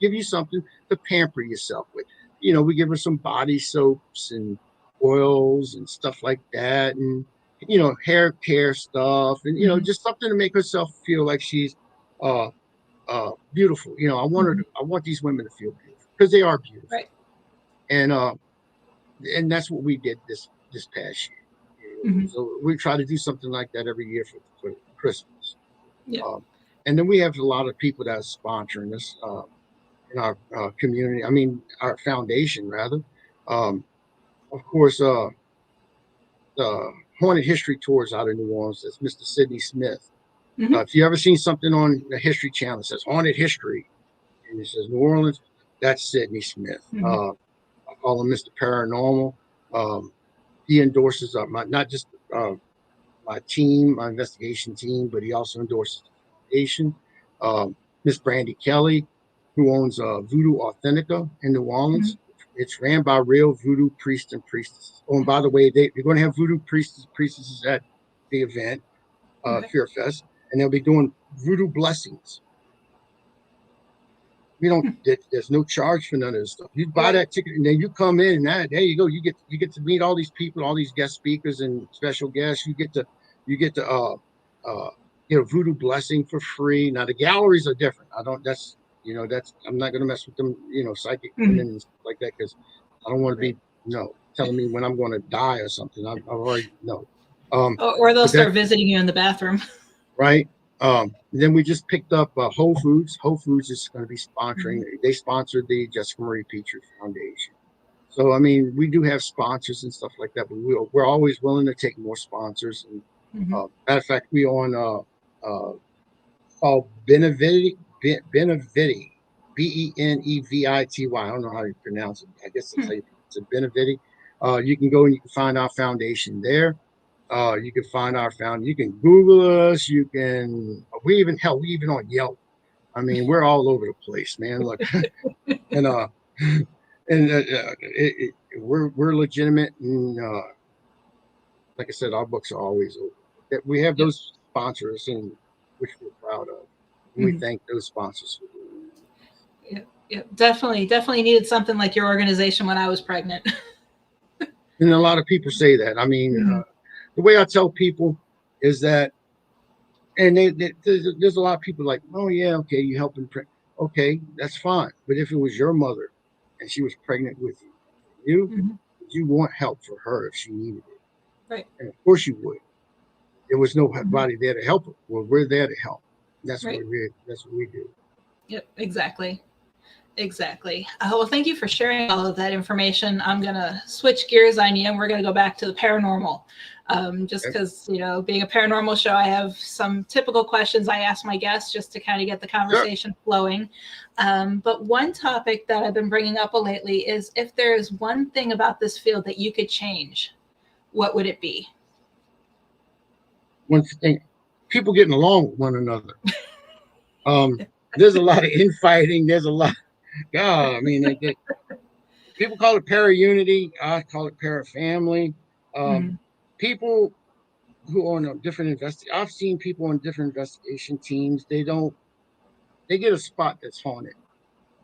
give you something to pamper yourself with. We give her some body soaps and oils and stuff like that, and hair care stuff, and just something to make herself feel like she's beautiful. I want these women to feel beautiful because they are beautiful, right? And that's what we did this past year. So we try to do something like that every year for Christmas. And then we have a lot of people that are sponsoring us in our community. I mean, our foundation rather. Of course, the Haunted History Tours out of New Orleans. That's Mr. Sidney Smith. If you ever seen something on the History Channel that says Haunted History, and it says New Orleans, that's Sidney Smith. I call him Mr. Paranormal. He endorses not just my team, my investigation team, but he also endorses the foundation. Miss Brandy Kelly, who owns Voodoo Authentica in New Orleans. It's ran by real voodoo priests and priestesses. Oh, and by the way, they're going to have voodoo priests and priestesses at the event, Fear Fest, and they'll be doing voodoo blessings. There's no charge for none of this stuff. You buy that ticket and then you come in, and there you go. You get to meet all these people, all these guest speakers and special guests. You get to voodoo blessing for free. Now the galleries are different. I'm not going to mess with them, psychic women and stuff like that, because I don't want to be telling me when I'm going to die or something. I've already know. Or they'll start visiting you in the bathroom. Right. Then we just picked up Whole Foods. Whole Foods is going to be sponsoring. Mhm. They sponsored the Jessica Marie Pitre Foundation. So I mean, we do have sponsors and stuff like that, but we're always willing to take more sponsors. And Mhm. matter of fact, we on called Benevity, Benevity, Benevity. I don't know how you pronounce it. I guess that's how you pronounce it, Benevity. You can go and you can find our foundation there. You can find our found. You can Google us. You can. We even on Yelp. I mean, we're all over the place, man. Look, and we're legitimate, and like I said, our books are always open. We have Yep. those sponsors, and which we're proud of, and we Mhm. thank those sponsors for doing Yep. Yep. Definitely needed something like your organization when I was pregnant. that. And a lot of people say that. I mean, Mhm. the way I tell people is that, and there's a lot of people like, oh yeah, okay, you helping, okay, that's fine. But if it was your mother and she was pregnant with you, Mhm. would you want help for her if she needed it? Right. And of course you would. There was Mhm. nobody there to help her. Well, we're there to help. Right. That's what we do. Yep. Exactly. Exactly. Well, thank you for sharing all of that information. I'm going to switch gears on you and we're going to go back to the paranormal. Just Okay. because, being a paranormal show, I have some typical questions I ask my guests just to kind of get the Sure. conversation flowing. But one topic that I've been bringing up lately is if there is one thing about this field that you could change, what would it be? One thing, people getting along with one another. Um, there's a lot of infighting. There's a lot. God, I mean, people call it para unity. I call it para family. Um, Mm-hmm. People who are on a different I've seen people on different investigation teams. They get a spot that's haunted.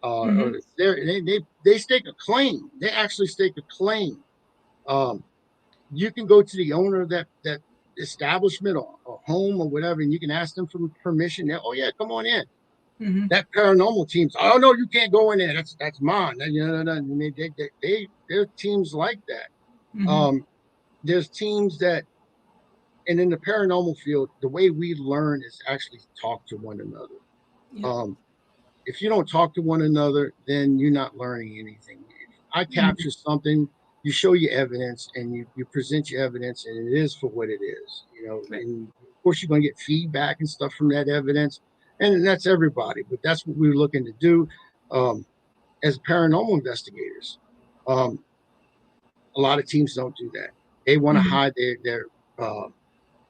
Or Mm-hmm. they stake a claim. They actually stake a claim. Um, you can go to the owner of that establishment or home or whatever, and you can ask them for permission. Oh yeah, come on in. Mm-hmm. That paranormal team's, oh no, you can't go in there. That's mine. There are teams like that. Mm-hmm. There's teams that, and in the paranormal field, the way we learn is actually talk to one another. Yep. Um, if you don't talk to one another, then you're not learning anything. If I Mm-hmm. capture something, you show your evidence and you present your evidence, and it is for what it is. Right. And of course, you're going to get feedback and stuff from that evidence, and that's everybody. But that's what we're looking to do um, as paranormal investigators. Um, a lot of teams don't do that. They want to Mm-hmm. hide uh,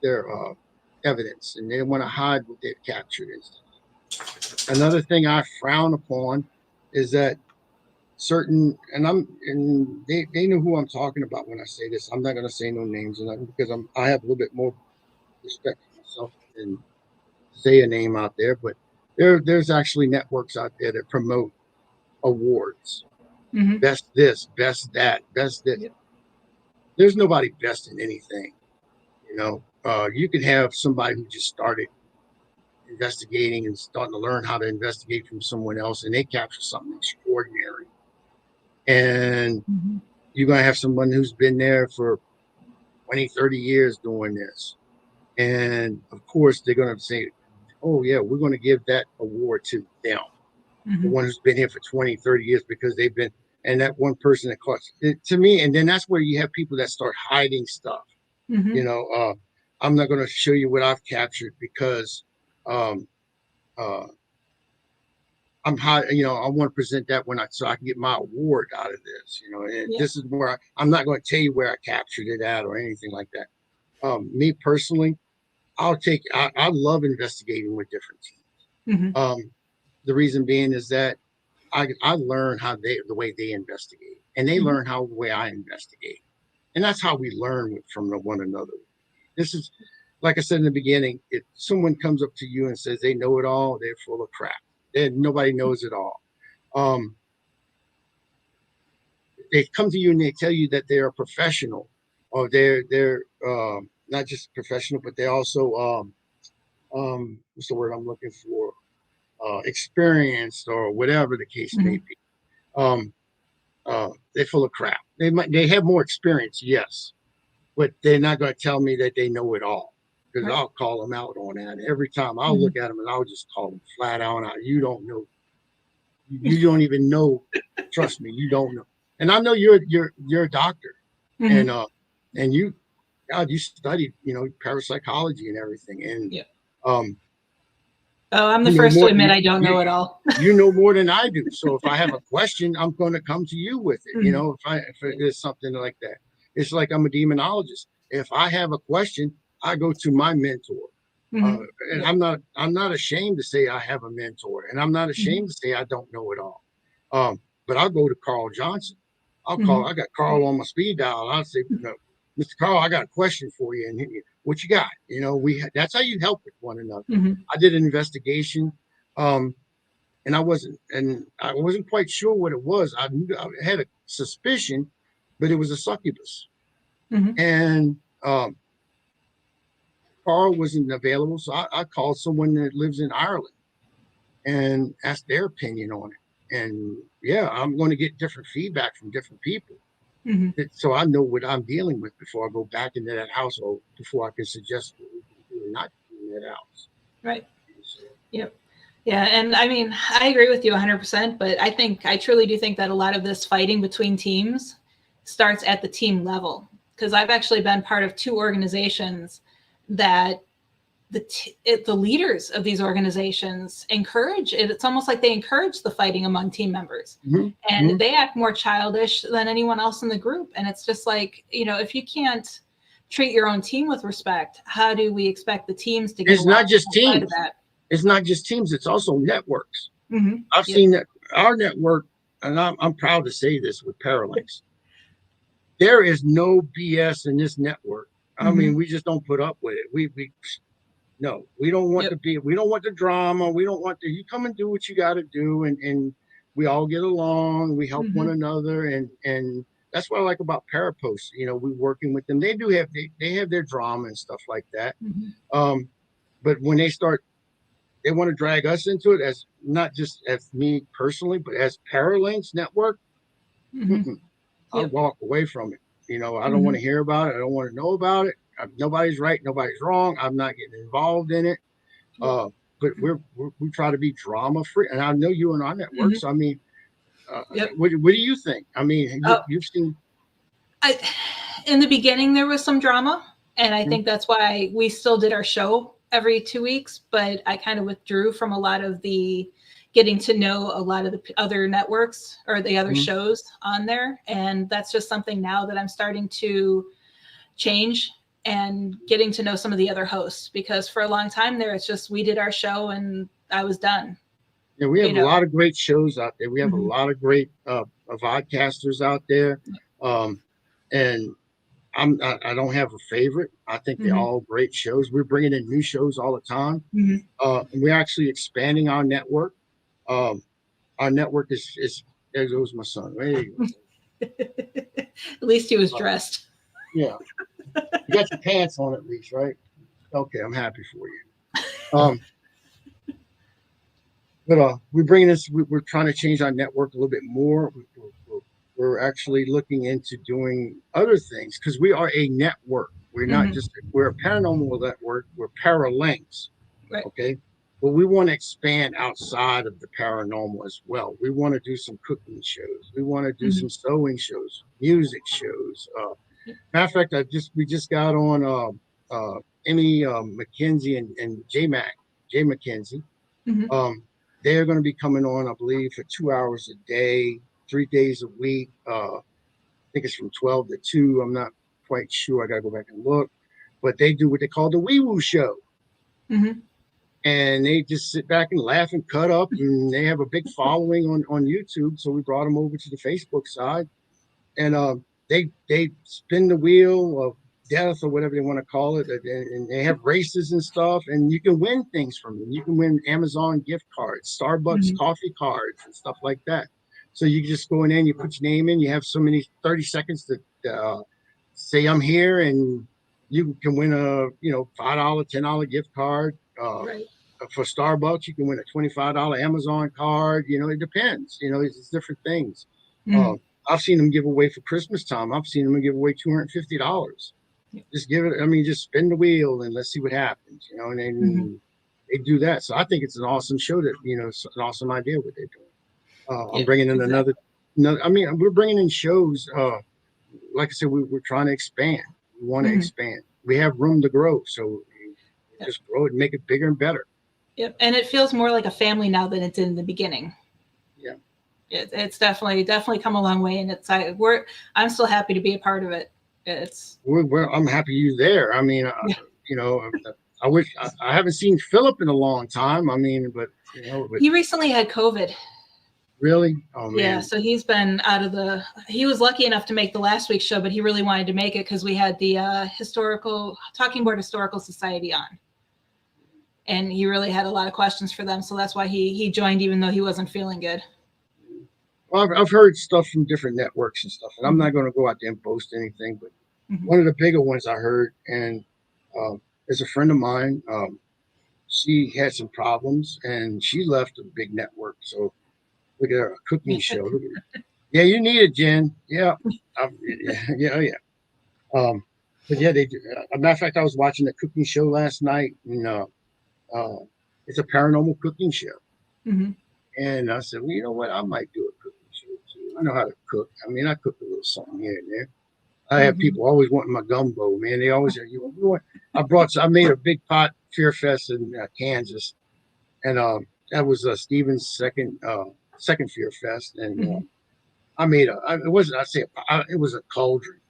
their evidence, and they want to hide what they've captured and stuff. Another thing I frown upon is that and they know who I'm talking about when I say this. I'm not going to say no names and nothing because I have a little bit more respect for myself than say a name out there. But there's actually networks out there that promote awards, Mm-hmm. best this, best that, best this. Yep. There's nobody best in anything. You could have somebody who just started investigating and starting to learn how to investigate from someone else, and they capture something extraordinary. And Mm-hmm. you're going to have someone who's been there for 20, 30 years doing this. And of course, they're going to say, oh, yeah, we're going to give that award to them, the Mm-hmm. one who's been here for 20, 30 years because they've been, and that one person that costs it to me. And then that's where you have people that start hiding stuff. Mm-hmm. You know, I'm not going to show you what I've captured because um, uh, I'm high, I want to present that so I can get my award out of this, and Yep. this is where I'm not going to tell you where I captured it at or anything like that. Me personally, I love investigating with different teams. Mm-hmm. The reason being is that I learn the way they investigate, and they Mm-hmm. learn the way I investigate, and that's how we learn from one another. This is, like I said in the beginning, if someone comes up to you and says they know it all, they're full of crap. Nobody knows it all. Um, they come to you and they tell you that they're a professional, or they're not just professional, but they're also what's the word I'm looking for? Experienced or whatever the case may Mm-hmm. be. They're full of crap. They have more experience, yes, but they're not going to tell me that they know it all. because Right. I'll call them out on that. Every time I'll look at them and I'll just call them flat out. You don't know. You don't even know. Trust me, you don't know. And I know you're a doctor, Mhm. and you, God, you studied, parapsychology and everything, and Yeah. um, Oh, I'm the you know first to more. admit I don't know it all. You know more than I do. So if I have a question, I'm going to come to you with it. Mhm. If it is something like that, it's like I'm a demonologist. If I have a question, I go to my mentor. Uh, Mhm. and Yep. I'm not ashamed to say I have a mentor, and I'm not Mhm. ashamed to say I don't know it all. But I'll go to Carl Johnson. Mhm. I got Carl on my speed dial. I'll say, no, Mr. Carl, I got a question for you. And what you got? That's how you help with one another. Mhm. I did an investigation. And I wasn't quite sure what it was. I had a suspicion, but it was a succubus. Mhm. And Carl wasn't available, so I called someone that lives in Ireland and asked their opinion on it. And yeah, I'm going to get different feedback from different people, Mhm. so I know what I'm dealing with before I go back into that household, before I can suggest what we can do or not do in that house. Right. So, Yep. Yeah, and I mean, I agree with you 100%, but I truly do think that a lot of this fighting between teams starts at the team level, because I've actually been part of two organizations that the leaders of these organizations encourage it. It's almost like they encourage the fighting among team members, and they act more childish than anyone else in the group. And it's just like, if you can't treat your own team with respect, how do we expect the teams to get it's not along just outside of teams. that? It's not just teams. It's also networks. Mm-hmm. I've Yep. seen that our network, and I'm proud to say this with Paralinks. There is no BS in this network. I Mm-hmm. mean, we just don't put up with it. No, we don't want Yep. we don't want the drama. We don't want you come and do what you got to do, and we all get along. We help one Mm-hmm. another, and that's what I like about Parapost. We working with them. They do have they have their drama and stuff like that. Mm-hmm. But when they want to drag us into it, as not just as me personally, but as Paralinks Network. Mm-hmm. I'll Yep. walk away from it. I don't Mm-hmm. want to hear about it. I don't want to know about it. Nobody's right. Nobody's wrong. I'm not getting involved in it. Yep. But we try to be drama free. And I know you and our network. Mm-hmm. So, I mean, Yep. what do you think? I mean, Oh, you've seen. in the beginning, there was some drama, and I Mhm. think that's why we still did our show every 2 weeks. But I kind of withdrew from a lot of the getting to know a lot of the other networks or the other Mhm. shows on there, and that's just something now that I'm starting to change and getting to know some of the other hosts, because for a long time there, it's just we did our show and I was done. Yeah, we have You a know. lot of great shows out there. We have a Mhm. lot of great vodcasters out there. And I don't have a favorite. I think they're Mhm. all great shows. We're bringing in new shows all the time. Mhm. And we're actually expanding our network. Um, our network is there goes my son. There you At least he was go. dressed. Yeah, you got your pants on at least, right? Okay, I'm happy for you. Um, but we're bringing this. We're trying to change our network a little bit more. We're actually looking into doing other things because we are a network. We're not Mhm. just we're a paranormal network. We're Paralinks. Right. Okay. But we want to expand outside of the paranormal as well. We want to do some cooking shows. We want to do Mhm. some sewing shows, music shows. Matter of fact, we just got on Emmy McKenzie and Jay McKenzie. Mhm. Um, they're going to be coming on, I believe, for 2 hours a day, 3 days a week. I think it's from 12 to 2. I'm not quite sure. I got to go back and look. But they do what they call the Wee Woo Show. Mhm. And they just sit back and laugh and cut up. And they have a big following on YouTube. So we brought them over to the Facebook side. And they spin the wheel of death or whatever they want to call it, and they have races and stuff, and you can win things from them. You can win Amazon gift cards, Starbucks Mhm. coffee cards, and stuff like that. So you just go in there and you put your name in. You have so many 30 seconds to say I'm here, and you can win a $5, $10 gift card. Right. For Starbucks, you can win a $25 Amazon card. It depends. It's different things. Mhm. I've seen them give away for Christmas time. I've seen them give away $250. just give it. I mean, just spin the wheel and let's see what happens. You know, and then they do that. So I think it's an awesome show that it's an awesome idea what they're doing. I'm bringing in another. I mean, we're bringing in shows. Like I said, we're trying to expand. We want to expand. We have room to grow, so just grow it and make it bigger and better. Yep, and it feels more like a family now than it did in the beginning. Yeah, it's definitely come a long way, and I'm still happy to be a part of it. I'm happy you're there. I mean, I wish I haven't seen Philip in a long time. I mean, but he recently had COVID. Really? Oh man. Yeah, so he's been he was lucky enough to make the last week's show, but he really wanted to make it because we had the Talking Board Historical Society on. And he really had a lot of questions for them. So that's why he joined, even though he wasn't feeling good. Well, I've heard stuff from different networks and stuff, and I'm not going to go out there and post anything, but one of the bigger ones I heard, and is a friend of mine. She had some problems, and she left a big network. So look at her, a cooking show. Yeah, you need it, Jen. Yeah. Yeah. But yeah, they do. As a matter of fact, I was watching a cooking show last night, and it's a paranormal cooking show. And I said, well, you know what? I might do a cooking show too. I know how to cook. I mean, I cook a little something here and there. I have people always wanting my gumbo, man. They always say, you want? I made a big pot Fear Fest in Kansas, and that was Steven's second Fear Fest, and I made it was a cauldron.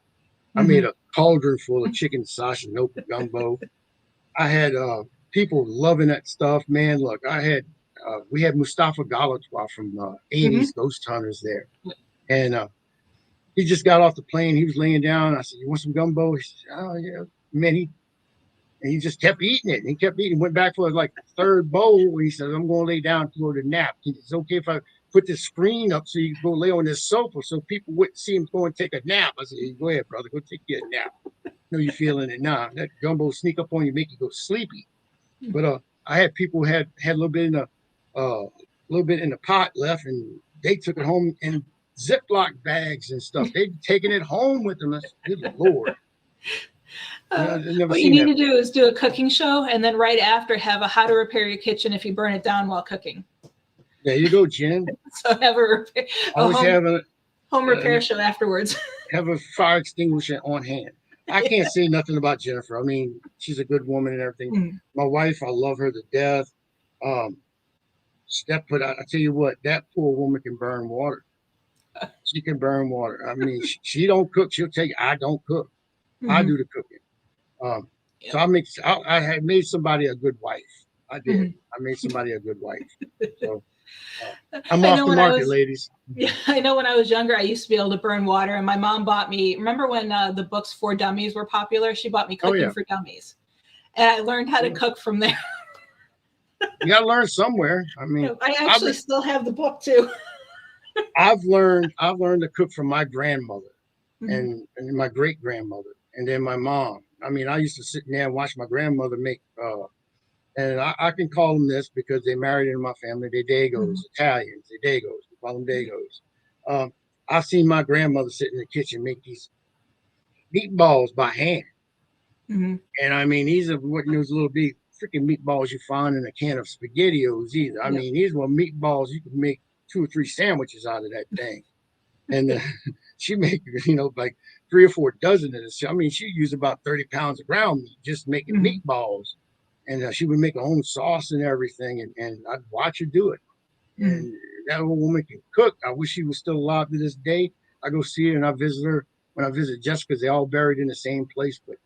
I made a cauldron full of chicken sausage and open gumbo. I had people loving that stuff, man. Look, we had Mustafa Galatwa from 80s Ghost Hunters there, and he just got off the plane. He was laying down. I said, "You want some gumbo?" He said, "Oh yeah, man." He just kept eating it. And he kept eating. Went back for like the third bowl. He said, "I'm going to lay down to go to nap. It's okay if I put the screen up so you can go lay on this sofa so people wouldn't see him go and take a nap." I said, "Hey, go ahead, brother. Go take your nap. No, you're feeling it now. That gumbo sneak up on you, make you go sleepy." But I had people had a little bit in the pot left, and they took it home in Ziploc bags and stuff. They'd taken it home with them. I said, good Lord. What you need to do is do a cooking show, and then right after have a how to repair your kitchen if you burn it down while cooking. There you go, Jen. So have a home repair show afterwards. Have a fire extinguisher on hand. I can't say nothing about Jennifer. I mean, she's a good woman and everything. My wife, I love her to death. I tell you what, that poor woman can burn water. She can burn water. I mean, she don't cook. She'll tell you, I don't cook. I do the cooking. So I had made somebody a good wife. I did. I made somebody a good wife. So I'm off the market, ladies. Yeah, I know when I was younger, I used to be able to burn water, and my mom bought me. Remember when the books For Dummies were popular? She bought me Cooking for Dummies, and I learned how to cook from there. You got to learn somewhere. I mean, I actually still have the book too. I've learned to cook from my grandmother and my great grandmother, and then my mom. I mean, I used to sit there and watch my grandmother make. And I can call them this because they married into my family. They're Dagos, Italians. They're Dagos. We call them Dagos. I've seen my grandmother sit in the kitchen make these meatballs by hand. And I mean, these are what those little big freaking meatballs you find in a can of SpaghettiOs either. I mean, these were meatballs you could make 2 or 3 sandwiches out of that thing. And she make like 3 or 4 dozen of this. I mean, she used about 30 pounds of ground meat just making meatballs. And she would make her own sauce and everything, and I'd watch her do it. And that old woman can cook. I wish she was still alive to this day. I go see her and I visit her. When I visit Jessica, they're all buried in the same place. But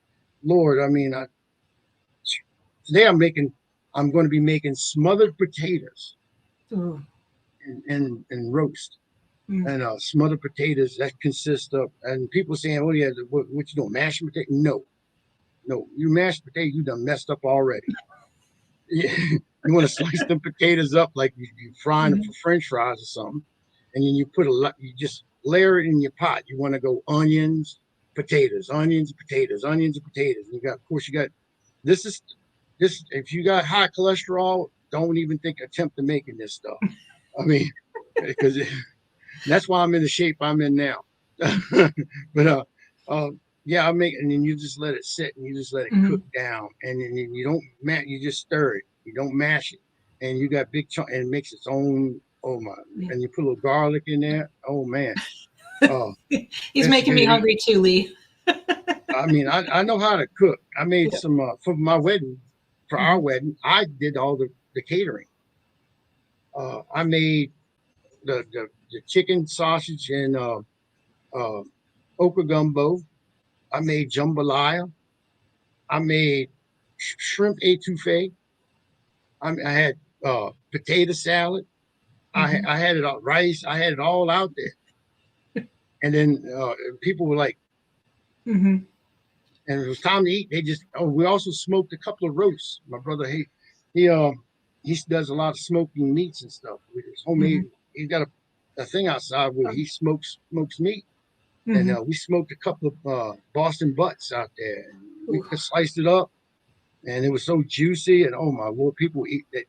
Lord, I mean, today I'm going to be making smothered potatoes and roast. And smothered potatoes that consist of, and people saying, "Oh yeah, what you doing, mashed potato?" No, you mashed potato, you done messed up already. You want to slice them potatoes up like you frying them for French fries or something, and then you you just layer it in your pot. You want to go onions, potatoes, onions, potatoes, onions, and potatoes. And of course, you got this. If you got high cholesterol, don't even attempt to making this stuff. I mean, because that's why I'm in the shape I'm in now. But Yeah, I make, and then you just let it sit and you just let it cook down, and then you don't you just stir it. You don't mash it, and you got big chunk, and it makes its own. Oh my! And you put a little garlic in there. Oh man! Oh, He's making me hungry too, Lee. I mean, I know how to cook. I made some for my wedding, for our wedding. I did all the catering. I made the chicken sausage and okra gumbo. I made jambalaya. I made shrimp etouffee. I had potato salad. I had it all rice. I had it all out there. And then people were like, and it was time to eat. They just we also smoked a couple of roasts. My brother he does a lot of smoking meats and stuff with his homemade. He's got a thing outside where he smokes meat. And we smoked a couple of Boston butts out there. And we sliced it up, and it was so juicy. And oh my Lord, people eat that.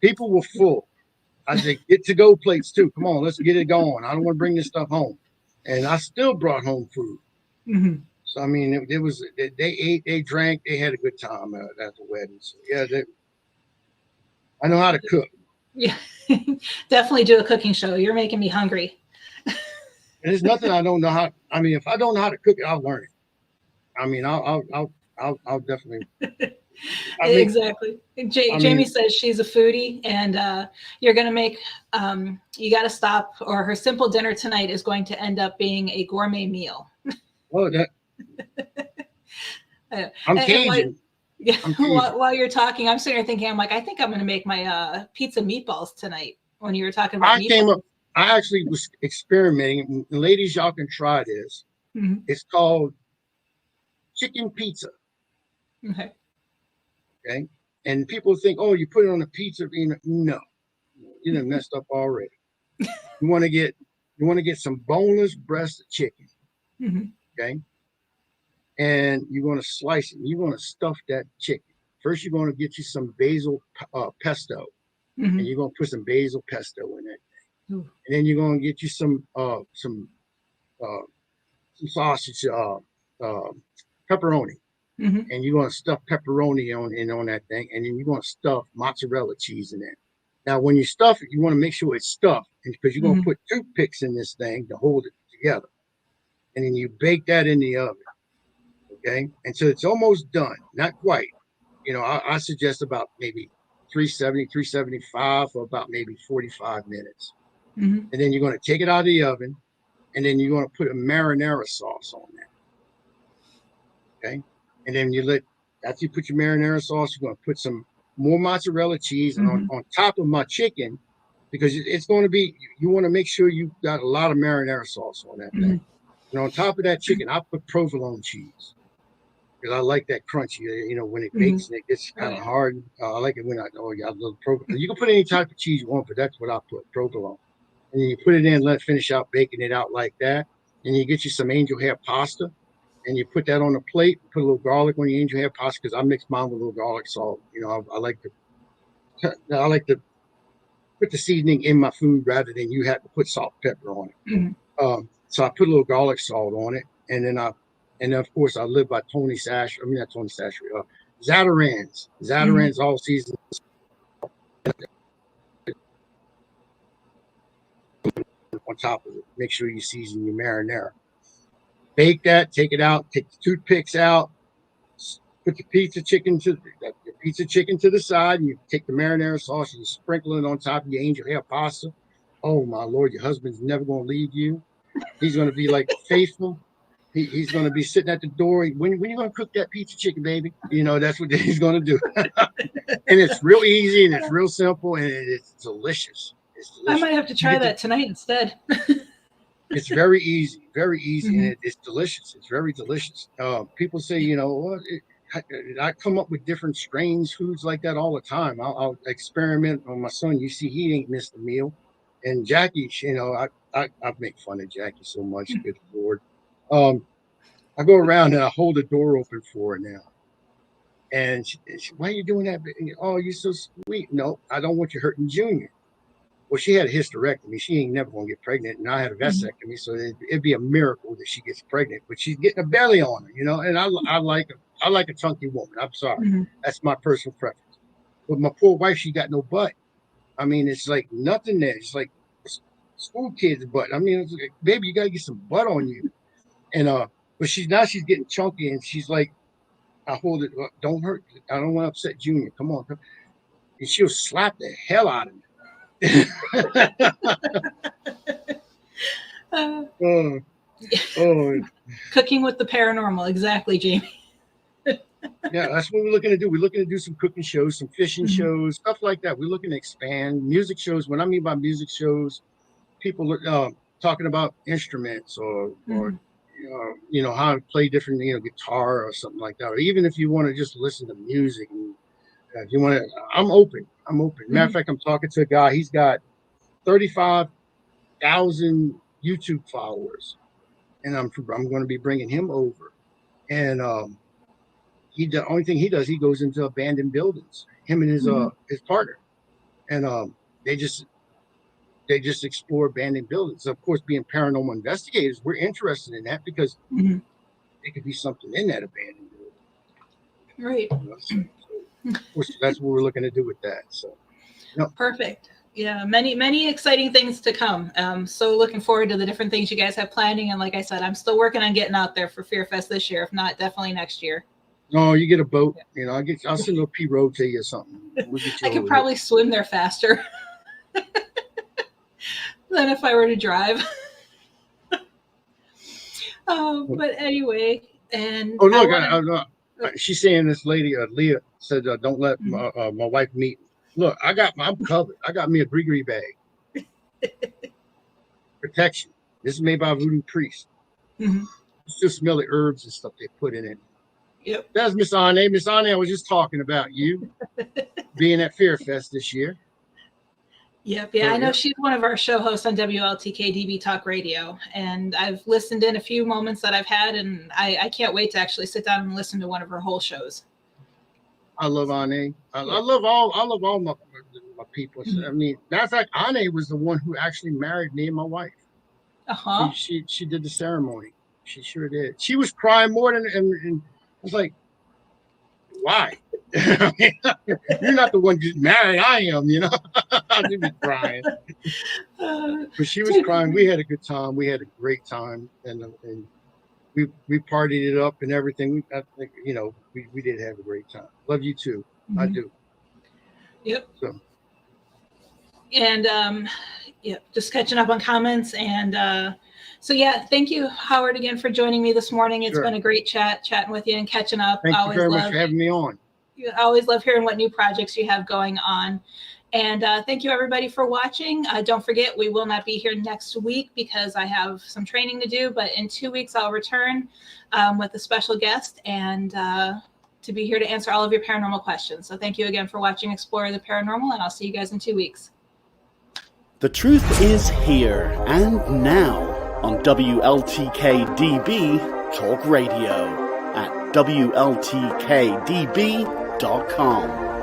People were full. I said, get to go plates too. Come on, let's get it going. I don't want to bring this stuff home. And I still brought home food. So I mean, it was they ate, they drank, they had a good time at the wedding. So yeah, I know how to cook. Yeah, definitely do a cooking show. You're making me hungry. And there's nothing I don't know how. I mean, if I don't know how to cook it, I'll learn it. I mean, I'll definitely. Exactly. Jamie says she's a foodie, and you're going to make. You got to stop, or her simple dinner tonight is going to end up being a gourmet meal. Oh, that. I'm Cajun. While you're talking, I'm sitting here thinking, I'm like, I think I'm going to make my pizza meatballs tonight. When you were talking about meatballs. I actually was experimenting. And ladies, y'all can try this. It's called chicken pizza. Okay. And people think, oh, you put it on a pizza. No, you done messed up already. You want to get some boneless breast of chicken. Okay. And you're going to slice it. You're going to stuff that chicken. First, you're going to get you some basil pesto. And you're going to put some basil pesto in that thing. And then you're going to get you some sausage, pepperoni. And you're going to stuff pepperoni on that thing. And then you're going to stuff mozzarella cheese in there. Now, when you stuff it, you want to make sure it's stuffed, because you're going to put toothpicks in this thing to hold it together. And then you bake that in the oven. Okay. And so it's almost done. Not quite. I suggest about maybe 370, 375 for about maybe 45 minutes. And then you're going to take it out of the oven, and then you're going to put a marinara sauce on that. Okay. And then after you put your marinara sauce, you're going to put some more mozzarella cheese and on top of my chicken, because it's going to be, you want to make sure you've got a lot of marinara sauce on that thing. And on top of that chicken, I put provolone cheese, because I like that crunchy. When it bakes and it gets kind of hard. I like it when I love provolone. You can put any type of cheese you want, but that's what I put, provolone. And then you put it in, let it finish out baking it out like that. And you get you some angel hair pasta, and you put that on a plate. Put a little garlic on your angel hair pasta, because I mix mine with a little garlic salt. I like to put the seasoning in my food rather than you have to put salt and pepper on it. So I put a little garlic salt on it, and then of course I live by Tony Sash. I mean, not Tony Sash. Zatarain's. Zatarain's all seasons. On top of it, make sure you season your marinara. Bake that, take it out, take the toothpicks out, put the pizza chicken to the side, and you take the marinara sauce and you sprinkle it on top of your angel hair pasta. Oh my Lord, your husband's never going to leave you. He's going to be like faithful. He's going to be sitting at the door. When you going to cook that pizza chicken, baby? That's what he's going to do. And it's real easy, and it's real simple, and it's delicious. I might have to try that tonight instead. It's very easy, and it's delicious. It's very delicious. People say, I come up with different strange foods like that all the time. I'll experiment on my son. You see, he ain't missed a meal. And Jackie, I make fun of Jackie so much. Good Lord. I go around and I hold the door open for her now. And she, why are you doing that? Oh, you're so sweet. No, I don't want you hurting Junior. Well, she had a hysterectomy. She ain't never gonna get pregnant, and I had a vasectomy, so it'd be a miracle that she gets pregnant. But she's getting a belly on her, you know. And I like a chunky woman. I'm sorry, that's my personal preference. But my poor wife, she got no butt. I mean, it's like nothing there. It's like school kids' butt. I mean, it's like, baby, you gotta get some butt on you. And but she's getting chunky, and she's like, I hold it. Don't hurt. I don't want to upset Junior. Come on, come. And she'll slap the hell out of me. Cooking with the paranormal, exactly, Jamie. Yeah, that's what we're looking to do. We're looking to do some cooking shows, some fishing shows, stuff like that. We're looking to expand music shows. What I mean by music shows, people are talking about instruments or you know, how to play different, you know, guitar or something like that. Or even if you want to just listen to music, and if you want to, I'm open. Matter of fact, I'm talking to a guy. He's got 35,000 YouTube followers, and I'm going to be bringing him over. And the only thing he does, he goes into abandoned buildings. Him and his partner, and they just explore abandoned buildings. Of course, being paranormal investigators, we're interested in that because there could be something in that abandoned building. Right. You know, so that's what we're looking to do with that. So, Perfect. Yeah, many exciting things to come. So looking forward to the different things you guys have planning. And like I said, I'm still working on getting out there for Fear Fest this year. If not, definitely next year. No, you get a boat. You know, I'll send a little P-Road to you or something. I could probably swim there faster than if I were to drive. But anyway, and look, she's saying this lady, Leah, said, don't let my wife meet. Look, I'm covered. I got me a gree bag. Protection. This is made by a voodoo priest. Still smell the herbs and stuff they put in it. Yep. That's Miss Anne. Miss Anne, I was just talking about you being at Fear Fest this year. Yep. Yeah, I know she's one of our show hosts on WLTK DB Talk Radio, and I've listened in a few moments that I've had, and I can't wait to actually sit down and listen to one of her whole shows. I love Anne. I love all my people. I mean, matter of fact, Anne was the one who actually married me and my wife. She did the ceremony. She sure did. She was crying more than, and I was like, why? You're not the one getting married. I am, you know. I'd be crying. But she was crying. We had a good time. We had a great time, and we partied it up and everything. I think, you know, we did have a great time. Love you too. I do. Yep. So. And just catching up on comments, and so yeah, thank you, Howard, again for joining me this morning. It's been a great chatting with you and catching up. Thank you very much for having me on. I always love hearing what new projects you have going on. And thank you, everybody, for watching. Don't forget, we will not be here next week because I have some training to do. But in 2 weeks, I'll return with a special guest and to be here to answer all of your paranormal questions. So thank you again for watching Explore the Paranormal, and I'll see you guys in 2 weeks. The truth is here and now on WLTK DB Talk Radio at WLTKDB.com.